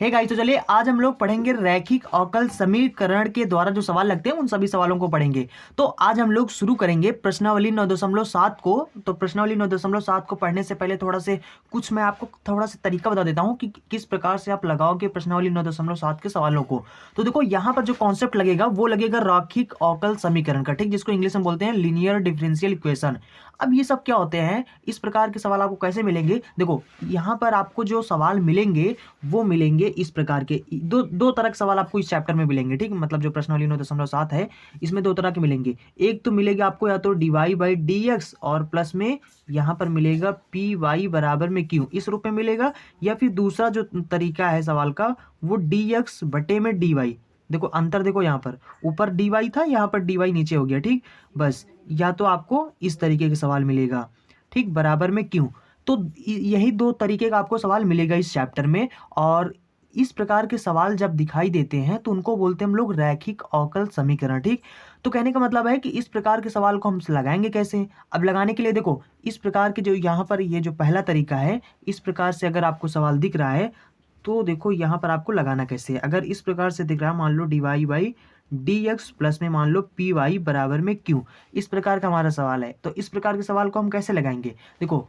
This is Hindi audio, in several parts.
हे गाइस, तो चलिए आज हम लोग पढ़ेंगे रैखिक अवकल समीकरण के द्वारा जो सवाल लगते हैं उन सभी सवालों को पढ़ेंगे। तो आज हम लोग शुरू करेंगे प्रश्नावली 9.7 को। तो प्रश्नावली 9.7 को पढ़ने से पहले मैं आपको थोड़ा सा तरीका बता देता हूं कि किस प्रकार से आप लगाओगे प्रश्नावली 9.7 के सवालों को। तो देखो यहाँ पर जो कॉन्सेप्ट लगेगा वो लगेगा रैखिक अवकल समीकरण का, ठीक, जिसको इंग्लिश में बोलते हैं लीनियर डिफरेंशियल इक्वेशन। अब ये सब क्या होते हैं, इस प्रकार के सवाल आपको कैसे मिलेंगे? देखो यहाँ पर आपको जो सवाल मिलेंगे वो मिलेंगे इस प्रकार के। दो तरह के सवाल आपको इस चैप्टर में मिलेंगे, ठीक, मतलब जो प्रश्नावली 9.7 है इसमें दो तरह के मिलेंगे। एक तो मिलेगा आपको या तो dy/dx और प्लस में यहाँ पर मिलेगा py बराबर में q, इस रूप में मिलेगा। या फिर दूसरा जो तरीका है सवाल का वो dx बटे में dy। देखो अंतर, देखो यहाँ पर ऊपर dy था, यहाँ पर dy नीचे हो गया, ठीक। बस या तो आपको इस तरीके के सवाल मिलेगा, ठीक, बराबर में क्यों। तो यही दो तरीके का आपको सवाल मिलेगा इस चैप्टर में। और इस प्रकार के सवाल जब दिखाई देते हैं तो उनको बोलते हैं हम लोग रैखिक अवकल समीकरण, ठीक। तो कहने का मतलब है कि इस प्रकार के सवाल को हम लगाएंगे कैसे। अब लगाने के लिए देखो इस प्रकार के जो यहाँ पर ये जो पहला तरीका है, इस प्रकार से अगर आपको सवाल दिख रहा है तो देखो यहाँ पर आपको लगाना कैसे है। अगर इस प्रकार से दिख रहा है, मान लो dy/dx प्लस में मान लो py बराबर में q, इस प्रकार का हमारा सवाल है। तो इस प्रकार के सवाल को हम कैसे लगाएंगे? देखो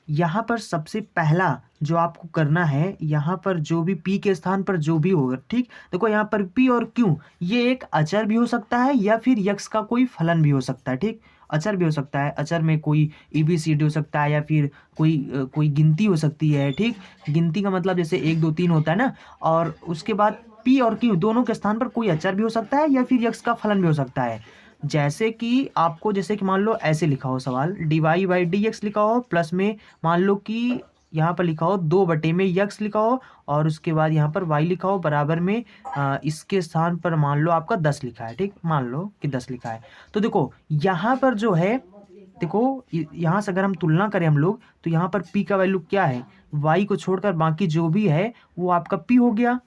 यहाँ पर सबसे पहला जो आपको करना है, यहाँ पर जो भी p के स्थान पर जो भी होगा, ठीक, देखो यहाँ पर p और q ये एक अचर भी हो सकता है या फिर यक्स का कोई फलन भी हो सकता है, ठीक। अचर भी हो सकता है, अचर में कोई ABCD हो सकता है या फिर कोई गिनती हो सकती है, ठीक। गिनती का मतलब जैसे 1 2 3 होता है ना। और उसके बाद p और q दोनों के स्थान पर कोई अचर भी हो सकता है या फिर यक्स का फलन भी हो सकता है। जैसे कि आपको, जैसे कि मान लो ऐसे लिखा हो सवाल, dy/dx लिखा हो प्लस में मान लो कि यहाँ पर लिखा हो 2 बटे में यक्स लिखा हो और उसके बाद यहाँ पर y लिखा हो बराबर में इसके स्थान पर मान लो आपका 10 लिखा है, ठीक, मान लो कि 10 लिखा है। तो देखो यहाँ पर जो है, देखो यहाँ से अगर हम तुलना करें हम लोग तो यहाँ पर p का वैल्यू क्या है, y को छोड़कर बाकी जो भी है वो आपका p हो गया।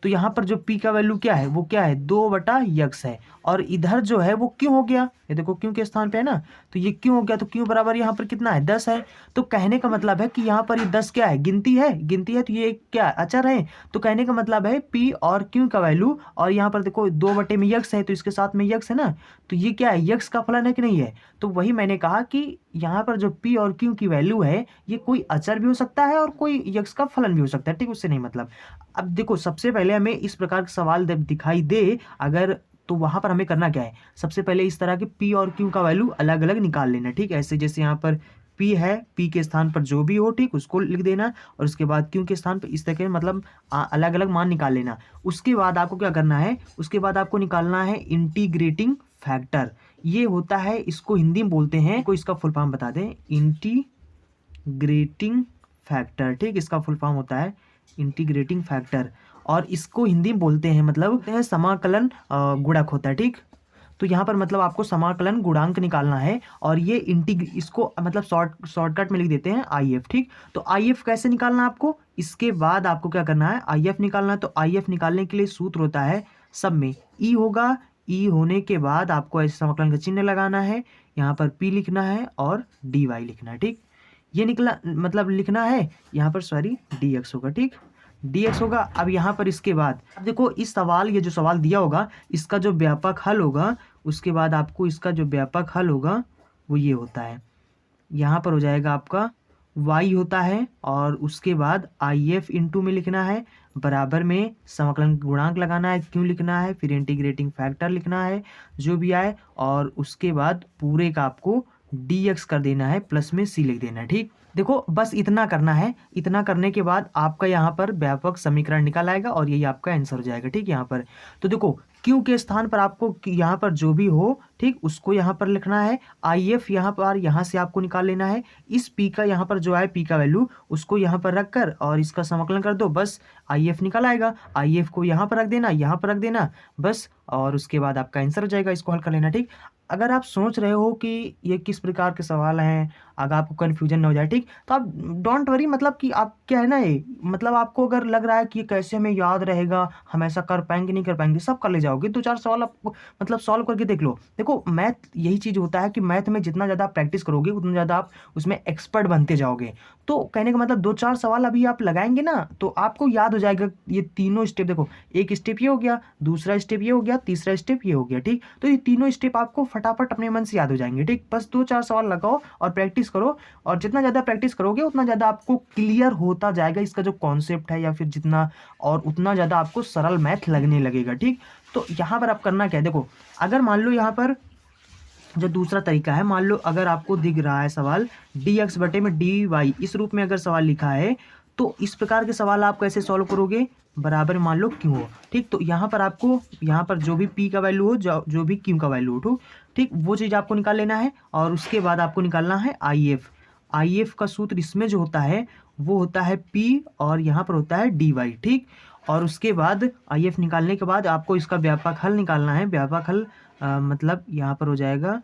तो यहाँ पर जो p का वैल्यू क्या है, वो क्या है, 2/x है। और इधर जो है वो क्यों हो गया, ये देखो क्यों के स्थान पे है ना, तो ये क्यों हो गया। तो क्यों बराबर यहाँ पर कितना है, 10 है। तो कहने का मतलब है कि यहाँ पर ये 10 क्या है, गिनती है, गिनती है, तो ये क्या अचर है। तो कहने का मतलब है p और q का वैल्यू, और यहाँ पर देखो 2 बटे में यक्स है तो इसके साथ में यक्स है ना, तो ये क्या है, यक्स का फलन है कि नहीं है। तो वही मैंने कहा कि यहाँ पर जो p और q की वैल्यू है ये कोई अचर भी हो सकता है और कोई यक्स का फलन भी हो सकता है, ठीक, उससे नहीं मतलब। अब देखो सबसे पहले हमें इस प्रकार का सवाल जब दिखाई दे अगर, तो वहां पर हमें करना क्या है, सबसे पहले इस तरह के p और q का वैल्यू अलग अलग निकाल लेना, ठीक। ऐसे जैसे यहाँ पर p है, p के स्थान पर जो भी हो, ठीक, उसको लिख देना और उसके बाद q के स्थान पर इस तरह के मतलब अलग अलग मान निकाल लेना। उसके बाद आपको क्या करना है, उसके बाद आपको निकालना है इंटीग्रेटिंग फैक्टर। ये होता है, इसको हिंदी में बोलते हैं, को इसका फुल फॉर्म बता दें, इंटीग्रेटिंग फैक्टर, ठीक, इसका फुल फॉर्म होता है इंटीग्रेटिंग फैक्टर। और इसको हिंदी में बोलते हैं मतलब समाकलन गुणक होता है, ठीक। तो यहाँ पर मतलब आपको समाकलन गुणांक निकालना है और ये इसको मतलब शॉर्टकट में लिख देते हैं IF, ठीक। तो IF कैसे निकालना है आपको, इसके बाद आपको क्या करना है, IF निकालना है। तो IF निकालने के लिए सूत्र होता है, सब में E होगा, E होने के बाद आपको ऐसे समाकलन का चिन्ह लगाना है, यहाँ पर P लिखना है और dy लिखना है, ठीक। ये निकला मतलब लिखना है, यहाँ पर सॉरी dx होगा, ठीक, dx होगा। अब यहाँ पर इसके बाद अब देखो इस सवाल, ये जो सवाल दिया होगा इसका जो व्यापक हल होगा, उसके बाद आपको इसका जो व्यापक हल होगा वो ये होता है, यहाँ पर हो जाएगा आपका y होता है और उसके बाद IF इंटू में लिखना है, बराबर में समाकलन गुणांक लगाना है, क्यों लिखना है, फिर इंटीग्रेटिंग फैक्टर लिखना है जो भी आए, और उसके बाद पूरे का आपको dx कर देना है, प्लस में c लिख देना है, ठीक। देखो बस इतना करना है, इतना करने के बाद आपका यहाँ पर व्यापक समीकरण निकल आएगा और यही आपका आंसर हो जाएगा, ठीक। यहाँ पर तो देखो क्यों के स्थान पर आपको यहाँ पर जो भी हो, ठीक, उसको यहाँ पर लिखना है। IF यहाँ पर यहाँ से आपको निकाल लेना है, इस p का यहाँ पर जो है p का वैल्यू उसको यहाँ पर रख कर और इसका समाकलन कर दो, बस IF निकल आएगा। IF को यहाँ पर रख देना, यहाँ पर रख देना बस, और उसके बाद आपका आंसर हो जाएगा। इसको हल कर लेना, ठीक। अगर आप सोच रहे हो कि ये किस प्रकार के सवाल हैं, अगर आपको कन्फ्यूजन ना हो जाए, ठीक, तो आप डोंट वरी, मतलब कि आप क्या है ना, ये मतलब आपको अगर लग रहा है कि कैसे हमें याद रहेगा, हम ऐसा कर पाएंगे नहीं कर पाएंगे, सब कर ले जाओगे, 2-4 सवाल आप मतलब सॉल्व करके देख लो। देखो मैथ यही चीज़ होता है कि मैथ में जितना ज़्यादा आप प्रैक्टिस करोगे उतना ज़्यादा आप उसमें एक्सपर्ट बनते जाओगे। तो कहने का मतलब 2-4 सवाल अभी आप लगाएंगे ना तो आपको याद हो जाएगा ये तीनों स्टेप। देखो एक स्टेप ये हो गया, दूसरा स्टेप ये हो गया, तीसरा स्टेप ये हो गया, ठीक। तो ये तीनों स्टेप आपको फटाफट अपने मन से याद हो जाएंगे, ठीक। बस 2-4 सवाल लगाओ और प्रैक्टिस करो, और जितना ज़्यादा प्रैक्टिस करोगे उतना ज़्यादा आपको क्लियर होता जाएगा इसका जो कॉन्सेप्ट है, या फिर जितना और उतना ज़्यादा आपको सरल मैथ लगने लगेगा, ठीक। तो यहाँ पर आप करना क्या है, देखो अगर मान लो यहाँ पर जो दूसरा तरीका है, मान लो अगर आपको दिख रहा है सवाल dx बटे में dy इस रूप में अगर सवाल लिखा है, तो इस प्रकार के सवाल आप कैसे सॉल्व करोगे, बराबर मान लो क्यों हो, ठीक। तो यहाँ पर आपको यहाँ पर जो भी p का वैल्यू हो, जो भी q का वैल्यू हो, ठीक, वो चीज़ आपको निकाल लेना है। और उसके बाद आपको निकालना है IF का सूत्र इसमें जो होता है वो होता है p और यहाँ पर होता है dy, ठीक। और उसके बाद IF निकालने के बाद आपको इसका व्यापक हल निकालना है। व्यापक हल मतलब यहाँ पर हो जाएगा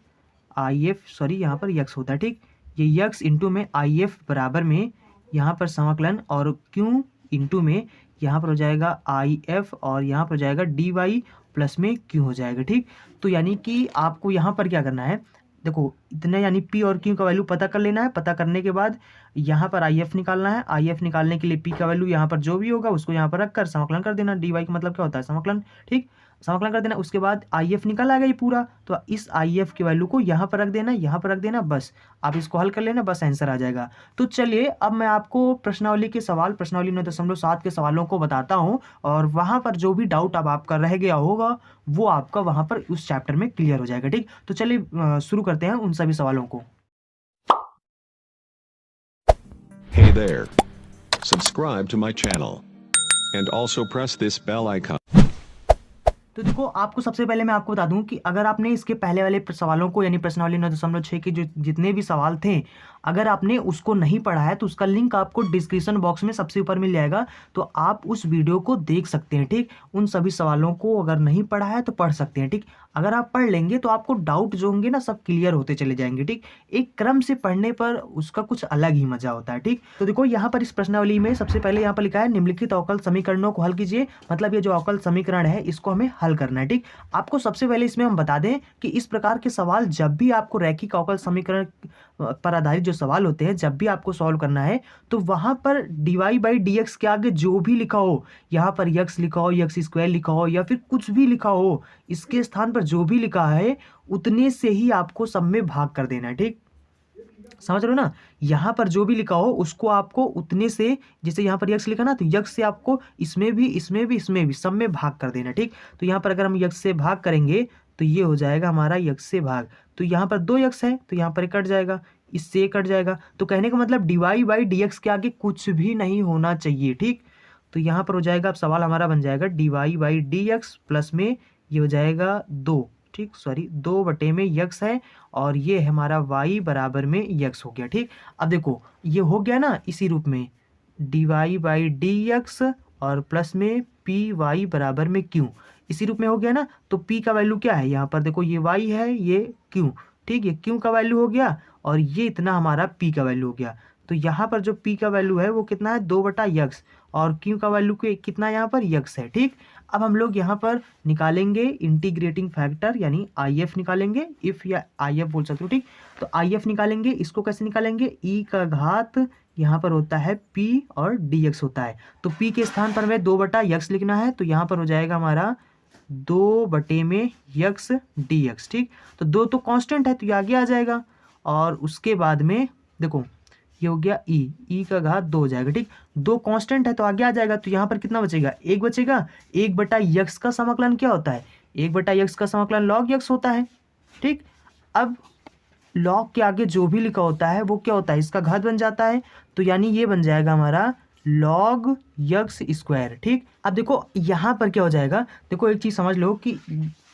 यहाँ पर यक्स होता है, ठीक। ये यक्स इंटू में IF बराबर में यहाँ पर समाकलन, और Q इंटू में यहाँ पर हो जाएगा IF, और यहाँ पर हो जाएगा dy प्लस में Q हो जाएगा, ठीक। तो यानी कि आपको यहाँ पर क्या करना है, देखो इतने यानी P और Q का वैल्यू पता कर लेना है। पता करने के बाद यहाँ पर IF निकालना है। IF निकालने के लिए P का वैल्यू यहाँ पर जो भी होगा उसको यहाँ पर रखकर समाकलन कर देना। dy का मतलब क्या होता है, समाकलन, ठीक। समाकलन कर देना। उसके बाद IF निकल आएगा ये पूरा, तो इस IF की वैल्यू को यहाँ पर रख देना, यहाँ पर रख देना, बस आप इसको हल कर लेना, बस आंसर आ जाएगा। तो चलिए अब मैं आपको प्रश्नावली के सवाल, प्रश्नावली 9.7 के सवालों को बताता हूँ, और वहाँ पर जो भी डाउट अब आपका रह गया होगा वो आपका वहाँ पर उस चैप्टर में क्लियर हो जाएगा, ठीक। तो चलिए शुरू करते हैं उन सभी सवालों को। Hey there. Subscribe to my channel. And also press this bell icon. तो देखो आपको सबसे पहले मैं आपको बता दूं कि अगर आपने इसके पहले वाले सवालों को यानी प्रश्नावली 9.6 के जो जितने भी सवाल थे, अगर आपने उसको नहीं पढ़ा है तो उसका लिंक आपको डिस्क्रिप्शन बॉक्स में सबसे ऊपर मिल जाएगा, तो आप उस वीडियो को देख सकते हैं, ठीक। उन सभी सवालों को अगर नहीं पढ़ा है तो पढ़ सकते हैं, ठीक। अगर आप पढ़ लेंगे तो आपको डाउट जो होंगे ना सब क्लियर होते चले जाएंगे, ठीक। एक क्रम से पढ़ने पर उसका कुछ अलग ही मजा होता है, ठीक। तो देखो यहाँ पर इस प्रश्नावली में सबसे पहले यहाँ पर लिखा है निम्नलिखित अवकल समीकरणों को हल कीजिए। मतलब ये जो अवकल समीकरण है इसको हमें हल करना है, ठीक। आपको सबसे पहले इसमें हम बता दें कि इस प्रकार के सवाल जब भी आपको रैखिक अवकल समीकरण पर आधारित जो सवाल होते हैं जब भी आपको सॉल्व करना है तो वहां पर dy/dx के आगे जो भी लिखा हो, यहाँ पर x लिखा हो, x² लिखा हो, या फिर कुछ भी लिखा हो, इसके स्थान पर जो भी लिखा है उतने से ही आपको सब में भाग कर देना है, ठीक। समझ रहे हो ना, यहाँ पर जो भी लिखा हो उसको आपको उतने से, जैसे यहाँ पर यक्स लिखा ना, तो यक्स से आपको इसमें भी इसमें भी इसमें भी सब में भाग कर देना, ठीक। तो यहाँ पर अगर हम यक्स से भाग करेंगे तो ये हो जाएगा हमारा यक्स से भाग, तो यहाँ पर 2 यक्स है तो यहाँ पर कट जाएगा, इससे कट जाएगा। तो कहने का मतलब dy/dx के आगे कुछ भी नहीं होना चाहिए, ठीक। तो यहाँ पर हो जाएगा, अब सवाल हमारा बन जाएगा dy/dx प्लस में ये हो जाएगा 2, ठीक, सॉरी 2 बटे में यक्स है, और ये हमारा y बराबर में यक्स हो गया, ठीक। अब देखो ये हो गया ना इसी रूप में dy/dx और प्लस में py बराबर में q, इसी रूप में हो गया ना। तो p का वैल्यू क्या है, यहाँ पर देखो ये y है, ये q, ठीक, ये q का वैल्यू हो गया, और ये इतना हमारा p का वैल्यू हो गया। तो यहाँ पर जो p का वैल्यू है वो कितना है, 2/x, और q का वैल्यू कितना यहाँ पर x है, ठीक। अब हम लोग यहाँ पर निकालेंगे इंटीग्रेटिंग फैक्टर यानी IF निकालेंगे, इफ या IF बोल सकते हो, ठीक। तो IF निकालेंगे, इसको कैसे निकालेंगे, e का घात यहाँ पर होता है p और dx होता है, तो p के स्थान पर हमें 2/x लिखना है, तो यहाँ पर हो जाएगा हमारा 2 बटे में x dx, ठीक। तो 2 तो कांस्टेंट है तो ये आगे आ जाएगा, और उसके बाद में देखो ये हो गया e का घात 2 हो जाएगा, ठीक। 2 कांस्टेंट है तो आगे आ जाएगा, तो यहाँ पर कितना बचेगा, 1 बचेगा। 1/x का समाकलन क्या होता है, 1/x का समाकलन log x होता है, ठीक। अब log के आगे जो भी लिखा होता है वो क्या होता है, इसका घात बन जाता है, तो यानी ये बन जाएगा हमारा log x², ठीक। अब देखो यहाँ पर क्या हो जाएगा, देखो एक चीज़ समझ लो कि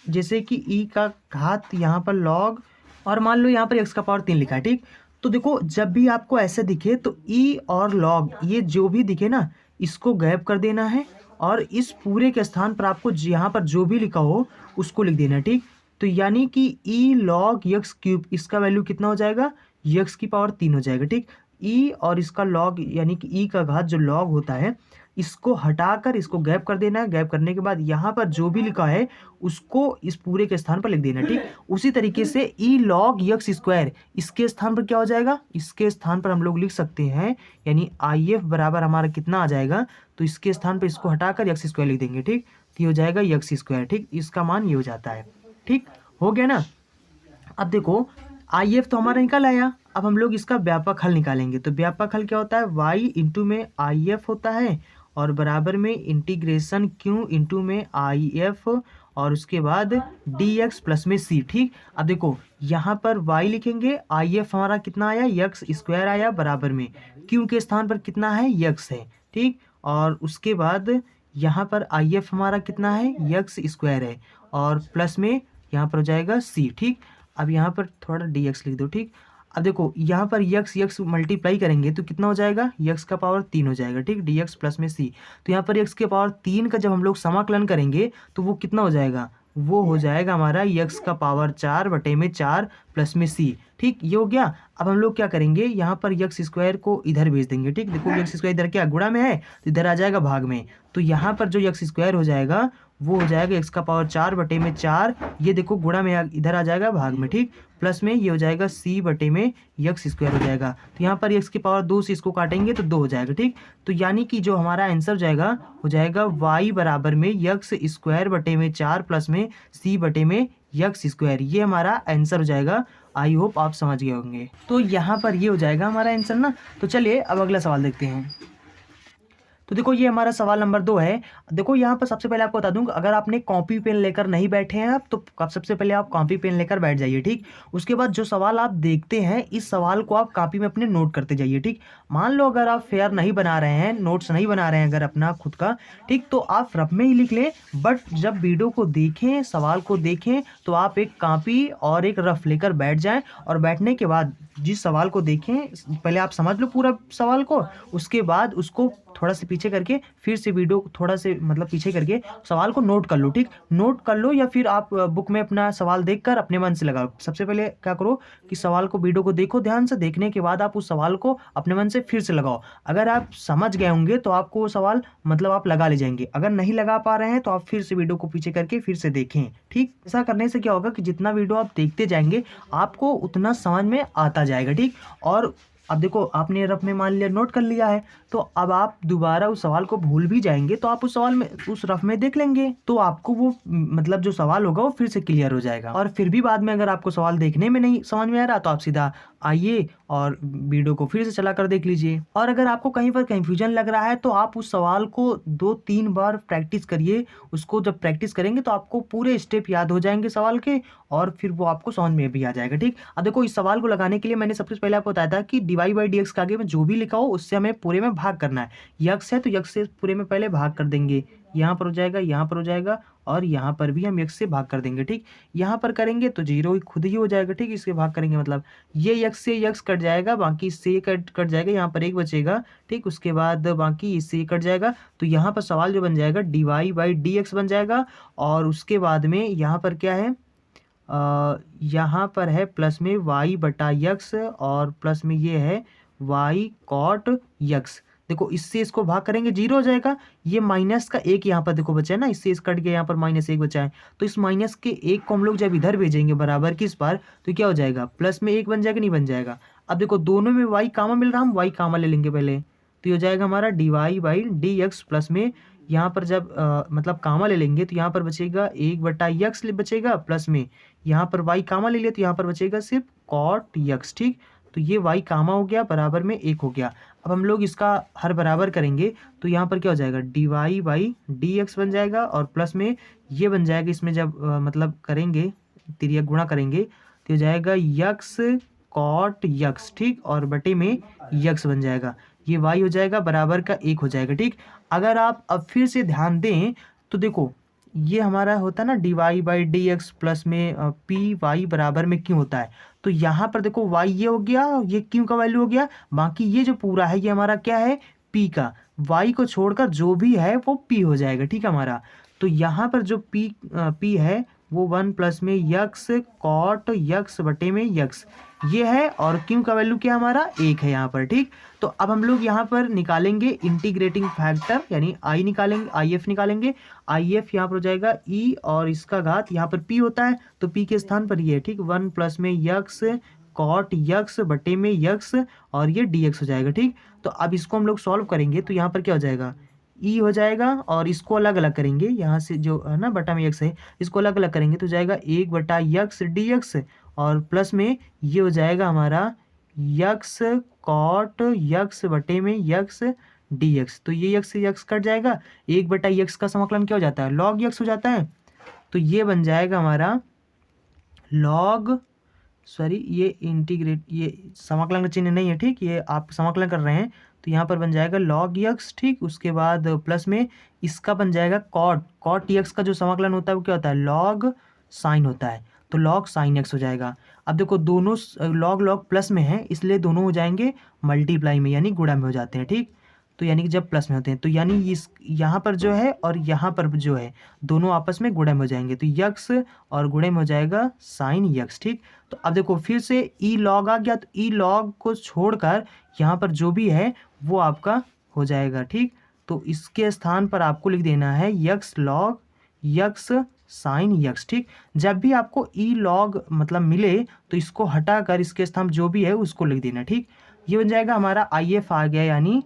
जैसे कि e का घात यहाँ पर log, और मान लो यहाँ पर x का पावर 3 लिखा है, ठीक। तो देखो जब भी आपको ऐसे दिखे तो e और log ये जो भी दिखे ना इसको गायब कर देना है, और इस पूरे के स्थान पर आपको यहाँ पर जो भी लिखा हो उसको लिख देना है, ठीक। तो यानी कि e log x³ इसका वैल्यू कितना हो जाएगा, x की पावर 3 हो जाएगा, ठीक। e और इसका log यानी कि e का घात जो log होता है इसको हटाकर इसको गैप कर देना है। गैप करने के बाद यहाँ पर जो भी लिखा है उसको इस पूरे के स्थान पर लिख देना, ठीक। उसी तरीके से ई लॉग यक्स स्क्वायर, इसके स्थान पर क्या हो जाएगा, इसके स्थान पर हम लोग लिख सकते हैं, यानी आई एफ बराबर हमारा कितना आ जाएगा, तो इसके स्थान पर इसको हटाकर यक्स स्क्वायर लिख देंगे, ठीक। तो ये हो जाएगा यक्स स्क्वायर, ठीक। इसका मान ये हो जाता है, ठीक हो गया ना। अब देखो आई एफ तो हमारा निकल आया, अब हम लोग इसका व्यापक हल निकालेंगे। तो व्यापक हल क्या होता है, वाई इंटू में आई एफ होता है और बराबर में इंटीग्रेशन क्यू इंटू में आई एफ और उसके बाद डी एक्स प्लस में सी, ठीक। अब देखो यहाँ पर y लिखेंगे, आई एफ हमारा कितना आया, यक्स स्क्वायर आया, बराबर में क्यू के स्थान पर कितना है, यक्स है, ठीक। और उसके बाद यहाँ पर आई एफ हमारा कितना है, यक्स स्क्वायर है और प्लस में यहाँ पर हो जाएगा सी, ठीक। अब यहाँ पर थोड़ा डी एक्स लिख दो, ठीक। अब देखो यहाँ पर यक्स यक्स मल्टीप्लाई करेंगे तो कितना हो जाएगा, यक्स का पावर 3 हो जाएगा, ठीक। डी एक्स प्लस में सी, तो यहाँ पर यक्स के पावर 3 का जब हम लोग समाकलन करेंगे तो वो कितना हो जाएगा, वो हो जाएगा हमारा यक्स का पावर 4/4 प्लस में सी, ठीक। ये हो गया। अब हम लोग क्या करेंगे, यहाँ पर यक्स स्क्वायर को इधर भेज देंगे, ठीक। देखो यक्स स्क्वायर इधर क्या गुणा में है तो इधर आ जाएगा भाग में, तो यहाँ पर जो यक्स स्क्वायर हो जाएगा वो हो जाएगा एक्स का पावर 4/4, ये देखो गुणा में इधर आ जाएगा भाग में, ठीक। प्लस में ये हो जाएगा c/में यक्स स्क्वायर हो जाएगा, तो यहाँ पर एक्स की पावर 2 से इसको काटेंगे तो 2 हो जाएगा, ठीक। तो यानी कि जो हमारा आंसर हो जाएगा y बराबर में यक्स स्क्वायर बटे में 4 प्लस में c/में यक्स स्क्वायर, ये हमारा आंसर हो जाएगा। आई होप आप समझ गए होंगे। तो यहाँ पर ये हो जाएगा हमारा आंसर ना। तो चलिए अब अगला सवाल देखते हैं। तो देखो ये हमारा सवाल नंबर 2 है। देखो यहाँ पर सबसे पहले आपको बता दूं, अगर आपने कॉपी पेन लेकर नहीं बैठे हैं आप, तो सबसे पहले आप कॉपी पेन लेकर बैठ जाइए, ठीक। उसके बाद जो सवाल आप देखते हैं इस सवाल को आप कॉपी में अपने नोट करते जाइए, ठीक। मान लो अगर आप फेयर नहीं बना रहे हैं, नोट्स नहीं बना रहे हैं अगर अपना खुद का, ठीक, तो आप रफ में ही लिख लें, बट जब वीडियो को देखें, सवाल को देखें, तो आप एक कॉपी और एक रफ लेकर बैठ जाएं और बैठने के बाद जिस सवाल को देखें पहले आप समझ लो पूरा सवाल को, उसके बाद उसको थोड़ा सा पीछे करके फिर से वीडियो थोड़ा से मतलब पीछे करके सवाल को नोट कर लो, ठीक। नोट कर लो या फिर आप बुक में अपना सवाल देखकर अपने मन से लगाओ। सबसे पहले क्या करो कि सवाल को, वीडियो को देखो ध्यान से, देखने के बाद आप उस सवाल को अपने मन से फिर से लगाओ। अगर आप समझ गए होंगे तो आपको सवाल मतलब आप लगा ले जाएंगे, अगर नहीं लगा पा रहे हैं तो आप फिर से वीडियो को पीछे करके फिर से देखें, ठीक। ऐसा करने से क्या होगा कि जितना वीडियो आप देखते जाएंगे आपको उतना समझ में आता जाएगा, ठीक। और अब देखो आपने रफ में मान लिया नोट कर लिया है, तो अब आप दोबारा उस सवाल को भूल भी जाएंगे तो आप उस सवाल में उस रफ में देख लेंगे, तो आपको वो मतलब जो सवाल होगा वो फिर से क्लियर हो जाएगा। और फिर भी बाद में अगर आपको सवाल देखने में नहीं समझ में आ रहा तो आप सीधा आइए और वीडियो को फिर से चला कर देख लीजिए। और अगर आपको कहीं पर कंफ्यूजन लग रहा है तो आप उस सवाल को 2-3 बार प्रैक्टिस करिए। उसको जब प्रैक्टिस करेंगे तो आपको पूरे स्टेप याद हो जाएंगे सवाल के और फिर वो आपको समझ में भी आ जाएगा, ठीक। अब देखो इस सवाल को लगाने के लिए मैंने सबसे पहले आपको बताया था कि dy/dx के आगे में जो भी लिखा हो उससे हमें पूरे में भाग करना है। यक्स है तो यक्स से पूरे में पहले भाग कर देंगे, यहाँ पर हो जाएगा, यहाँ पर हो जाएगा और यहाँ पर भी हम यक्स से भाग कर देंगे, ठीक। यहाँ पर करेंगे तो 0 खुद ही हो जाएगा, ठीक। इसके भाग करेंगे मतलब ये यक्स से यक्स कट जाएगा, बाकी इससे ये कट जाएगा, यहाँ पर 1 बचेगा, ठीक। उसके बाद बाकी इससे कट जाएगा, तो यहाँ पर सवाल जो बन जाएगा dy/dx बन जाएगा। और उसके बाद में यहाँ पर क्या है, यहाँ पर है प्लस में y/x और प्लस में ये है y cot x। देखो इससे इसको भाग करेंगे 0 हो जाएगा, ये माइनस का 1 यहाँ पर देखो बचा है ना, इससे इस कट गया, यहाँ पर -1 बचा है, तो इस माइनस के 1 को हम लोग जब इधर भेजेंगे बराबर की इस बार तो क्या हो जाएगा, प्लस में 1 बन जाएगा, नहीं बन जाएगा। अब देखो दोनों में y कामा मिल रहा, हम y कामा ले लेंगे पहले, तो ये हो जाएगा हमारा dy/dx प्लस में यहाँ पर जब मतलब कामा ले लेंगे तो यहाँ पर बचेगा 1/x बचेगा, प्लस में यहाँ पर y कामा ले लिया तो यहाँ पर बचेगा सिर्फ cot x, ठीक। तो ये y कामा हो गया, बराबर में 1 हो गया। अब हम लोग इसका हर बराबर करेंगे तो यहाँ पर क्या हो जाएगा, dy/dx बन जाएगा और प्लस में ये बन जाएगा, इसमें जब मतलब करेंगे तिर्यक गुणा करेंगे तो हो जाएगा x cot x, ठीक। और बटे में x बन जाएगा, ये y हो जाएगा, बराबर का 1 हो जाएगा, ठीक। अगर आप अब फिर से ध्यान दें तो देखो ये हमारा होता है ना dy/dx प्लस में py बराबर में क्यों होता है, तो यहाँ पर देखो y ये हो गया, ये क्यों का वैल्यू हो गया, बाकी ये जो पूरा है ये हमारा क्या है, p का, y को छोड़कर जो भी है वो p हो जाएगा, ठीक है हमारा। तो यहाँ पर जो p है वो 1 प्लस में यक्स कॉट यक्स बटे में यक्स ये है, और क्यू का वैल्यू क्या हमारा 1 है यहाँ पर, ठीक। तो अब हम लोग यहाँ पर निकालेंगे इंटीग्रेटिंग फैक्टर, यानी आई निकालेंगे, आई एफ निकालेंगे। आई एफ यहाँ पर हो जाएगा ई और इसका घात, यहाँ पर पी होता है तो पी के स्थान पर ये है, ठीक। 1 प्लस में यक्स कॉट यक्स बटे में यक्स और ये डी एक्स हो जाएगा, ठीक। तो अब इसको हम लोग सॉल्व करेंगे तो यहाँ पर क्या हो जाएगा, ई हो जाएगा, और इसको अलग अलग करेंगे, यहाँ से जो है ना बटा में यक्स है इसको अलग अलग करेंगे तो जाएगा 1 बटा यक्स डी एक्स, और प्लस में ये हो जाएगा हमारा यक्स कॉट यक्स बटे में यक्स डी एक्स। तो ये यक्स से यक्स कट जाएगा, 1 बटा यक्स का समाकलन क्या हो जाता है, लॉग यक्स हो जाता है। तो ये बन जाएगा हमारा लॉग, सॉरी ये इंटीग्रेट, ये समाकलन का चिन्ह नहीं है, ठीक, ये आप समाकलन कर रहे हैं तो यहाँ पर बन जाएगा लॉग यक्स, ठीक। उसके बाद प्लस में इसका बन जाएगा कॉट यक्स का जो समाकलन होता है वो क्या होता है, लॉग साइन होता है, तो लॉग साइन एक्स हो जाएगा। अब देखो दोनों लॉग लॉग प्लस में है इसलिए दोनों हो जाएंगे मल्टीप्लाई में, यानी गुणा में हो जाते हैं, ठीक। तो यानी कि जब प्लस में होते हैं तो यानी इस यहाँ पर जो है और यहाँ पर जो है दोनों आपस में गुणा में हो जाएंगे, तो यक्स और गुणा में हो जाएगा साइन यक्स, ठीक। तो अब देखो फिर से ई लॉग आ गया, तो ई लॉग को छोड़कर यहाँ पर जो भी है वो आपका हो जाएगा, ठीक। तो इसके स्थान पर आपको लिख देना है x log x sign x, ठीक। जब भी आपको ई लॉग मतलब मिले तो इसको हटाकर इसके स्थान जो भी है उसको लिख देना, ठीक। ये बन जाएगा हमारा आई एफ आ गया, यानी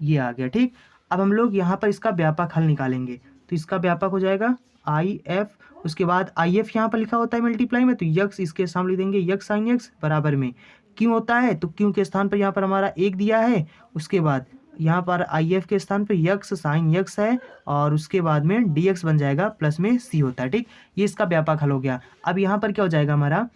ये आ गया, ठीक। अब हम लोग यहाँ पर इसका व्यापक हल निकालेंगे तो इसका व्यापक हो जाएगा आई एफ, उसके बाद आई एफ यहाँ पर लिखा होता है मल्टीप्लाई में, तो यक्स इसके सामने लिख देंगे यक्स साइन यक्स बराबर में क्यों होता है, तो क्यों के स्थान पर यहाँ पर हमारा 1 दिया है, उसके बाद यहाँ पर आई एफ के स्थान पर यक्स साइन यक्स है, और उसके बाद में डी एक्स बन जाएगा प्लस में सी होता है, ठीक। ये इसका व्यापक हल हो गया। अब यहाँ पर क्या हो जाएगा हमारा,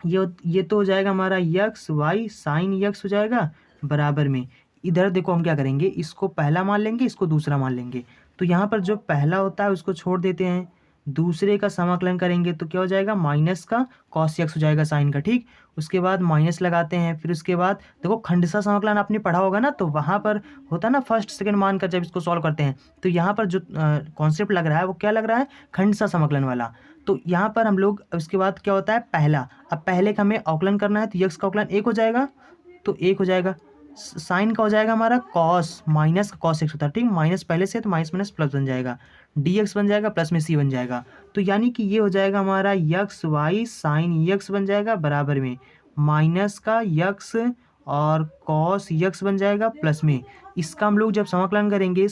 ये तो हो जाएगा हमारा यक्स वाई साइन यक्स हो जाएगा बराबर में, इधर देखो हम क्या करेंगे, इसको पहला मान लेंगे इसको दूसरा मान लेंगे, तो यहाँ पर जो पहला होता है उसको छोड़ देते हैं, दूसरे का समाकलन करेंगे तो क्या हो जाएगा माइनस का कॉस एक्स हो जाएगा साइन का, ठीक। उसके बाद माइनस लगाते हैं, फिर उसके बाद देखो खंडसा समाकलन आपने पढ़ा होगा ना, तो वहाँ पर होता है ना फर्स्ट सेकंड मान कर जब इसको सॉल्व करते हैं तो यहाँ पर जो कॉन्सेप्ट लग रहा है वो क्या लग रहा है, खंडसा समाकलन वाला। तो यहाँ पर हम लोग उसके बाद क्या होता है पहला, अब पहले का हमें अवकलन करना है तो यक्स का अवकलन 1 हो जाएगा, तो 1 हो जाएगा, साइन का हो जाएगा हमारा कॉस माइनस कॉस एक्स होता है, ठीक। माइनस पहले से तो माइनस माइनस प्लस बन जाएगा, डी एक्स बन जाएगा प्लस में सी बन जाएगा, तो यानी कि ये हो जाएगा हमारा यक्स वाई साइन यक्स बन जाएगा बराबर में माइनस का यक्स और कॉस यक्स बन जाएगा प्लस में, इसका हम लोग जब समाकलन करेंगे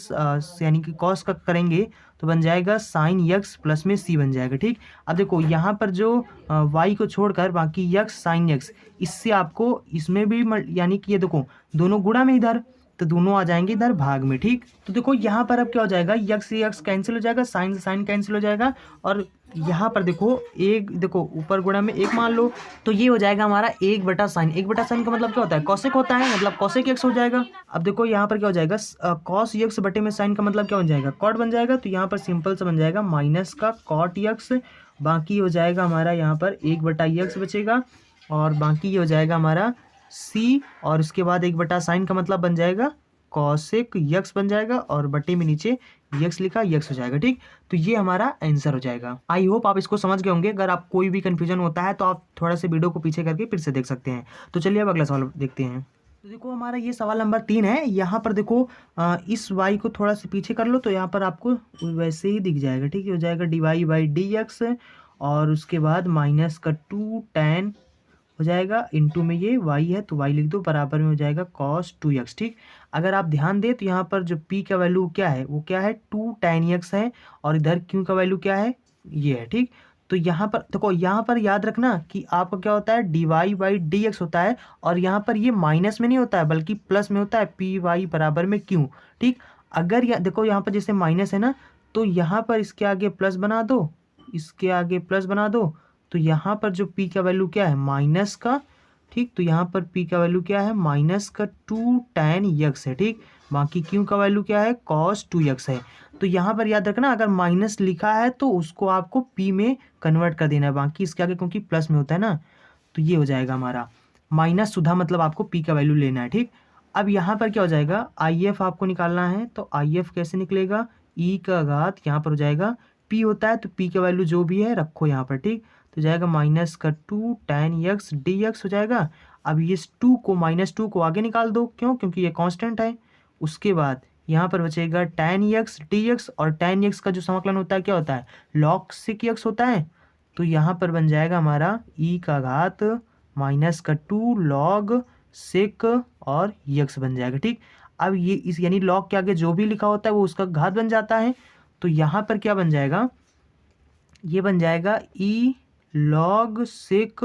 यानी कि कॉस का करेंगे तो बन जाएगा साइन यक्स प्लस में सी बन जाएगा, ठीक। अब देखो यहाँ पर जो वाई को छोड़कर बाकी यक्स साइन यक्स, इससे आपको इसमें भी यानी कि ये देखो दोनों गुणा में इधर, तो दोनों आ जाएंगे इधर भाग में, ठीक। तो देखो यहाँ पर अब क्या हो जाएगा, यक्स से यक्स कैंसिल हो जाएगा, साइन से साइन कैंसिल हो जाएगा, और यहाँ पर देखो एक देखो ऊपर गुणा में 1 मान लो, तो ये हो जाएगा हमारा 1 बटा साइन। 1 बटा साइन का मतलब क्या होता है, कॉसेक होता है, मतलब कॉसेक एक्स हो जाएगा। अब देखो यहाँ पर क्या हो जाएगा, कॉस यक्स बटे में साइन का मतलब क्या बन जाएगा, कॉट बन जाएगा, तो यहाँ पर सिंपल से बन जाएगा माइनस का कॉट यक्स, बाकी हो जाएगा हमारा यहाँ पर 1 बटा यक्स बचेगा, और बाकी ये हो जाएगा हमारा सी, और उसके बाद 1 बटा साइन का मतलब बन जाएगा कॉसेक यक्स बन जाएगा, और बटे में नीचे यक्स लिखा यक्स हो जाएगा, ठीक। तो ये हमारा आंसर हो जाएगा। आई होप आप इसको समझ गए होंगे। अगर आप कोई भी कंफ्यूजन होता है तो आप थोड़ा सा वीडियो को पीछे करके फिर से देख सकते हैं। तो चलिए अब अगला सवाल देखते हैं। तो देखो हमारा ये सवाल नंबर 3 है। यहाँ पर देखो इस y को थोड़ा सा पीछे कर लो तो यहाँ पर आपको वैसे ही दिख जाएगा, ठीक है। हो जाएगा dy बाई डी एक्स, और उसके बाद माइनस का 2 tan हो जाएगा, इनटू में ये y है तो y लिख दो, बराबर में हो जाएगा cos 2x, ठीक। अगर आप ध्यान दें तो यहाँ पर जो p का वैल्यू क्या है वो क्या है 2 tan x है, और इधर q का वैल्यू क्या है ये है, ठीक। तो यहाँ पर देखो, यहाँ पर याद रखना कि आपका क्या होता है dy बाई डी एक्स होता है, और यहाँ पर ये माइनस में नहीं होता है बल्कि प्लस में होता है, पी वाई बराबर में q, ठीक। अगर देखो यहाँ पर जैसे माइनस है ना, तो यहाँ पर इसके आगे प्लस बना दो, इसके आगे प्लस बना दो, तो यहाँ पर जो p का वैल्यू क्या है माइनस का, ठीक। तो यहाँ पर p का वैल्यू क्या है माइनस का 2 tan x है, ठीक। बाकी q का वैल्यू क्या है cos 2x है। तो यहाँ पर याद रखना अगर माइनस लिखा है तो उसको आपको p में कन्वर्ट कर देना है, बाकी इसके आगे क्योंकि प्लस में होता है ना, तो ये हो जाएगा हमारा माइनस सुधा, मतलब आपको p का वैल्यू लेना है, ठीक। अब यहाँ पर क्या हो जाएगा, आई एफ आपको निकालना है, तो आई एफ कैसे निकलेगा, e का घात यहाँ पर हो जाएगा पी होता है तो पी का वैल्यू जो भी है रखो यहाँ पर, ठीक। तो जाएगा माइनस का 2 tan x dx हो जाएगा। अब ये 2 को -2 को आगे निकाल दो, क्यों? क्योंकि ये कांस्टेंट है। उसके बाद यहाँ पर बचेगा tan x dx, और tan x का जो समाकलन होता है क्या होता है? log sec x होता है। तो यहाँ पर बन जाएगा हमारा e का घात -2 log sec और x बन जाएगा, ठीक। अब ये इस यानी log के आगे जो भी लिखा होता है वो उसका घात बन जाता है। तो यहाँ पर क्या बन जाएगा? ये बन जाएगा e log sec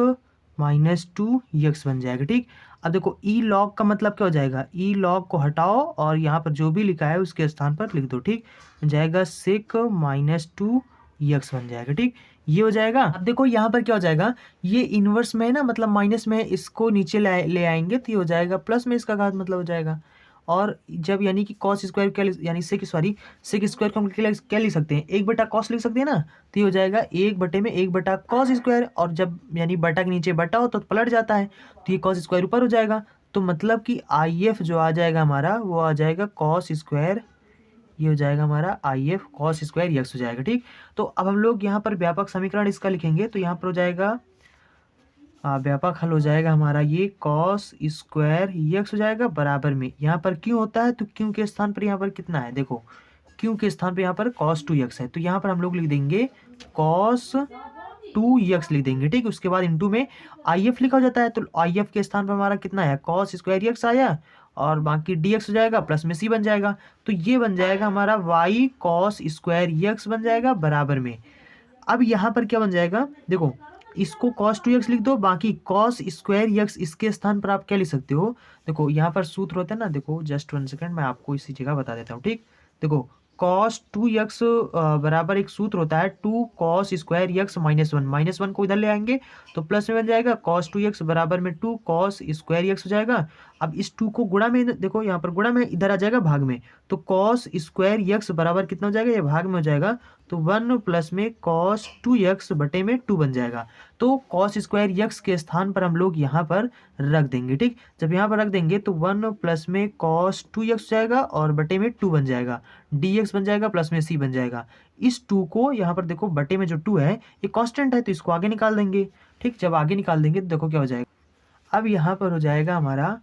-2 x बन जाएगा, ठीक। अब देखो e log का मतलब क्या हो जाएगा? e log को हटाओ और यहाँ पर जो भी लिखा है उसके स्थान पर लिख दो, ठीक। बन जाएगा sec -2 x बन जाएगा, ठीक। ये हो जाएगा। अब देखो यहाँ पर क्या हो जाएगा? ये इन्वर्स में है ना, मतलब माइनस में, इसको नीचे ले आएंगे तो ये हो जाएगा प्लस में इसका घात मतलब हो जाएगा। और जब यानी कि कॉस स्क्वायर क्या यानी सेक स्क्वायर को हम क्या लिख सकते हैं? 1/cos लिख सकते हैं ना। तो ये हो जाएगा 1/cos स्क्वायर, और जब यानी बटा के नीचे बटा हो तो पलट जाता है, तो ये कॉस स्क्वायर ऊपर हो जाएगा। तो मतलब कि IF जो आ जाएगा हमारा वो आ जाएगा कॉस स्क्वायर, ये हो जाएगा हमारा IF कॉस स्क्वायर x हो जाएगा, ठीक। तो अब हम लोग यहाँ पर व्यापक समीकरण इसका लिखेंगे, तो यहाँ पर हो जाएगा व्यापक हल हो जाएगा हमारा ये कॉस स्क्वायर x हो जाएगा बराबर में, यहाँ पर क्यों होता है तो क्यों के स्थान पर यहाँ पर कितना है? देखो क्यों के स्थान पर यहाँ पर cos 2x है, तो यहाँ पर हम लोग लिख देंगे cos 2x लिख देंगे, ठीक। उसके बाद इंटू में IF लिखा हो जाता है, तो IF के स्थान पर हमारा कितना है? cos स्क्वायर x आया, और बाकी dx हो जाएगा प्लस में c बन जाएगा। तो ये बन जाएगा हमारा y cos स्क्वायर x बन जाएगा बराबर में। अब यहाँ पर क्या बन जाएगा? देखो इसको cos 2x लिख दो, बाकी cos स्क्वायर x इसके स्थान पर आप क्या लिख सकते हो? देखो यहाँ पर सूत्र होता है ना, देखो जस्ट 1 सेकेंड मैं आपको इसी जगह बता देता हूँ, ठीक। देखो cos 2x बराबर एक सूत्र होता है 2 cos स्क्वायर x -1 को इधर ले आएंगे तो प्लस में बन जाएगा cos 2x बराबर में 2 cos स्क्वायर x हो जाएगा। अब इस 2 को गुणा में, देखो यहाँ पर गुणा में, इधर आ जाएगा भाग में, तो cos स्क्वायर x बराबर कितना हो जाएगा? ये भाग में हो जाएगा, तो 1 प्लस में cos 2x बटे में 2 बन जाएगा। तो cos स्क्वायर x के स्थान पर हम लोग यहाँ पर रख देंगे, ठीक। जब यहाँ पर रख देंगे तो 1 प्लस में cos 2x हो जाएगा और बटे में 2 बन जाएगा, dx बन जाएगा प्लस में c बन जाएगा। इस 2 को यहाँ पर देखो बटे में जो 2 है ये कांस्टेंट है तो इसको आगे निकाल देंगे, ठीक। जब आगे निकाल देंगे तो देखो क्या हो जाएगा। अब यहाँ पर हो जाएगा हमारा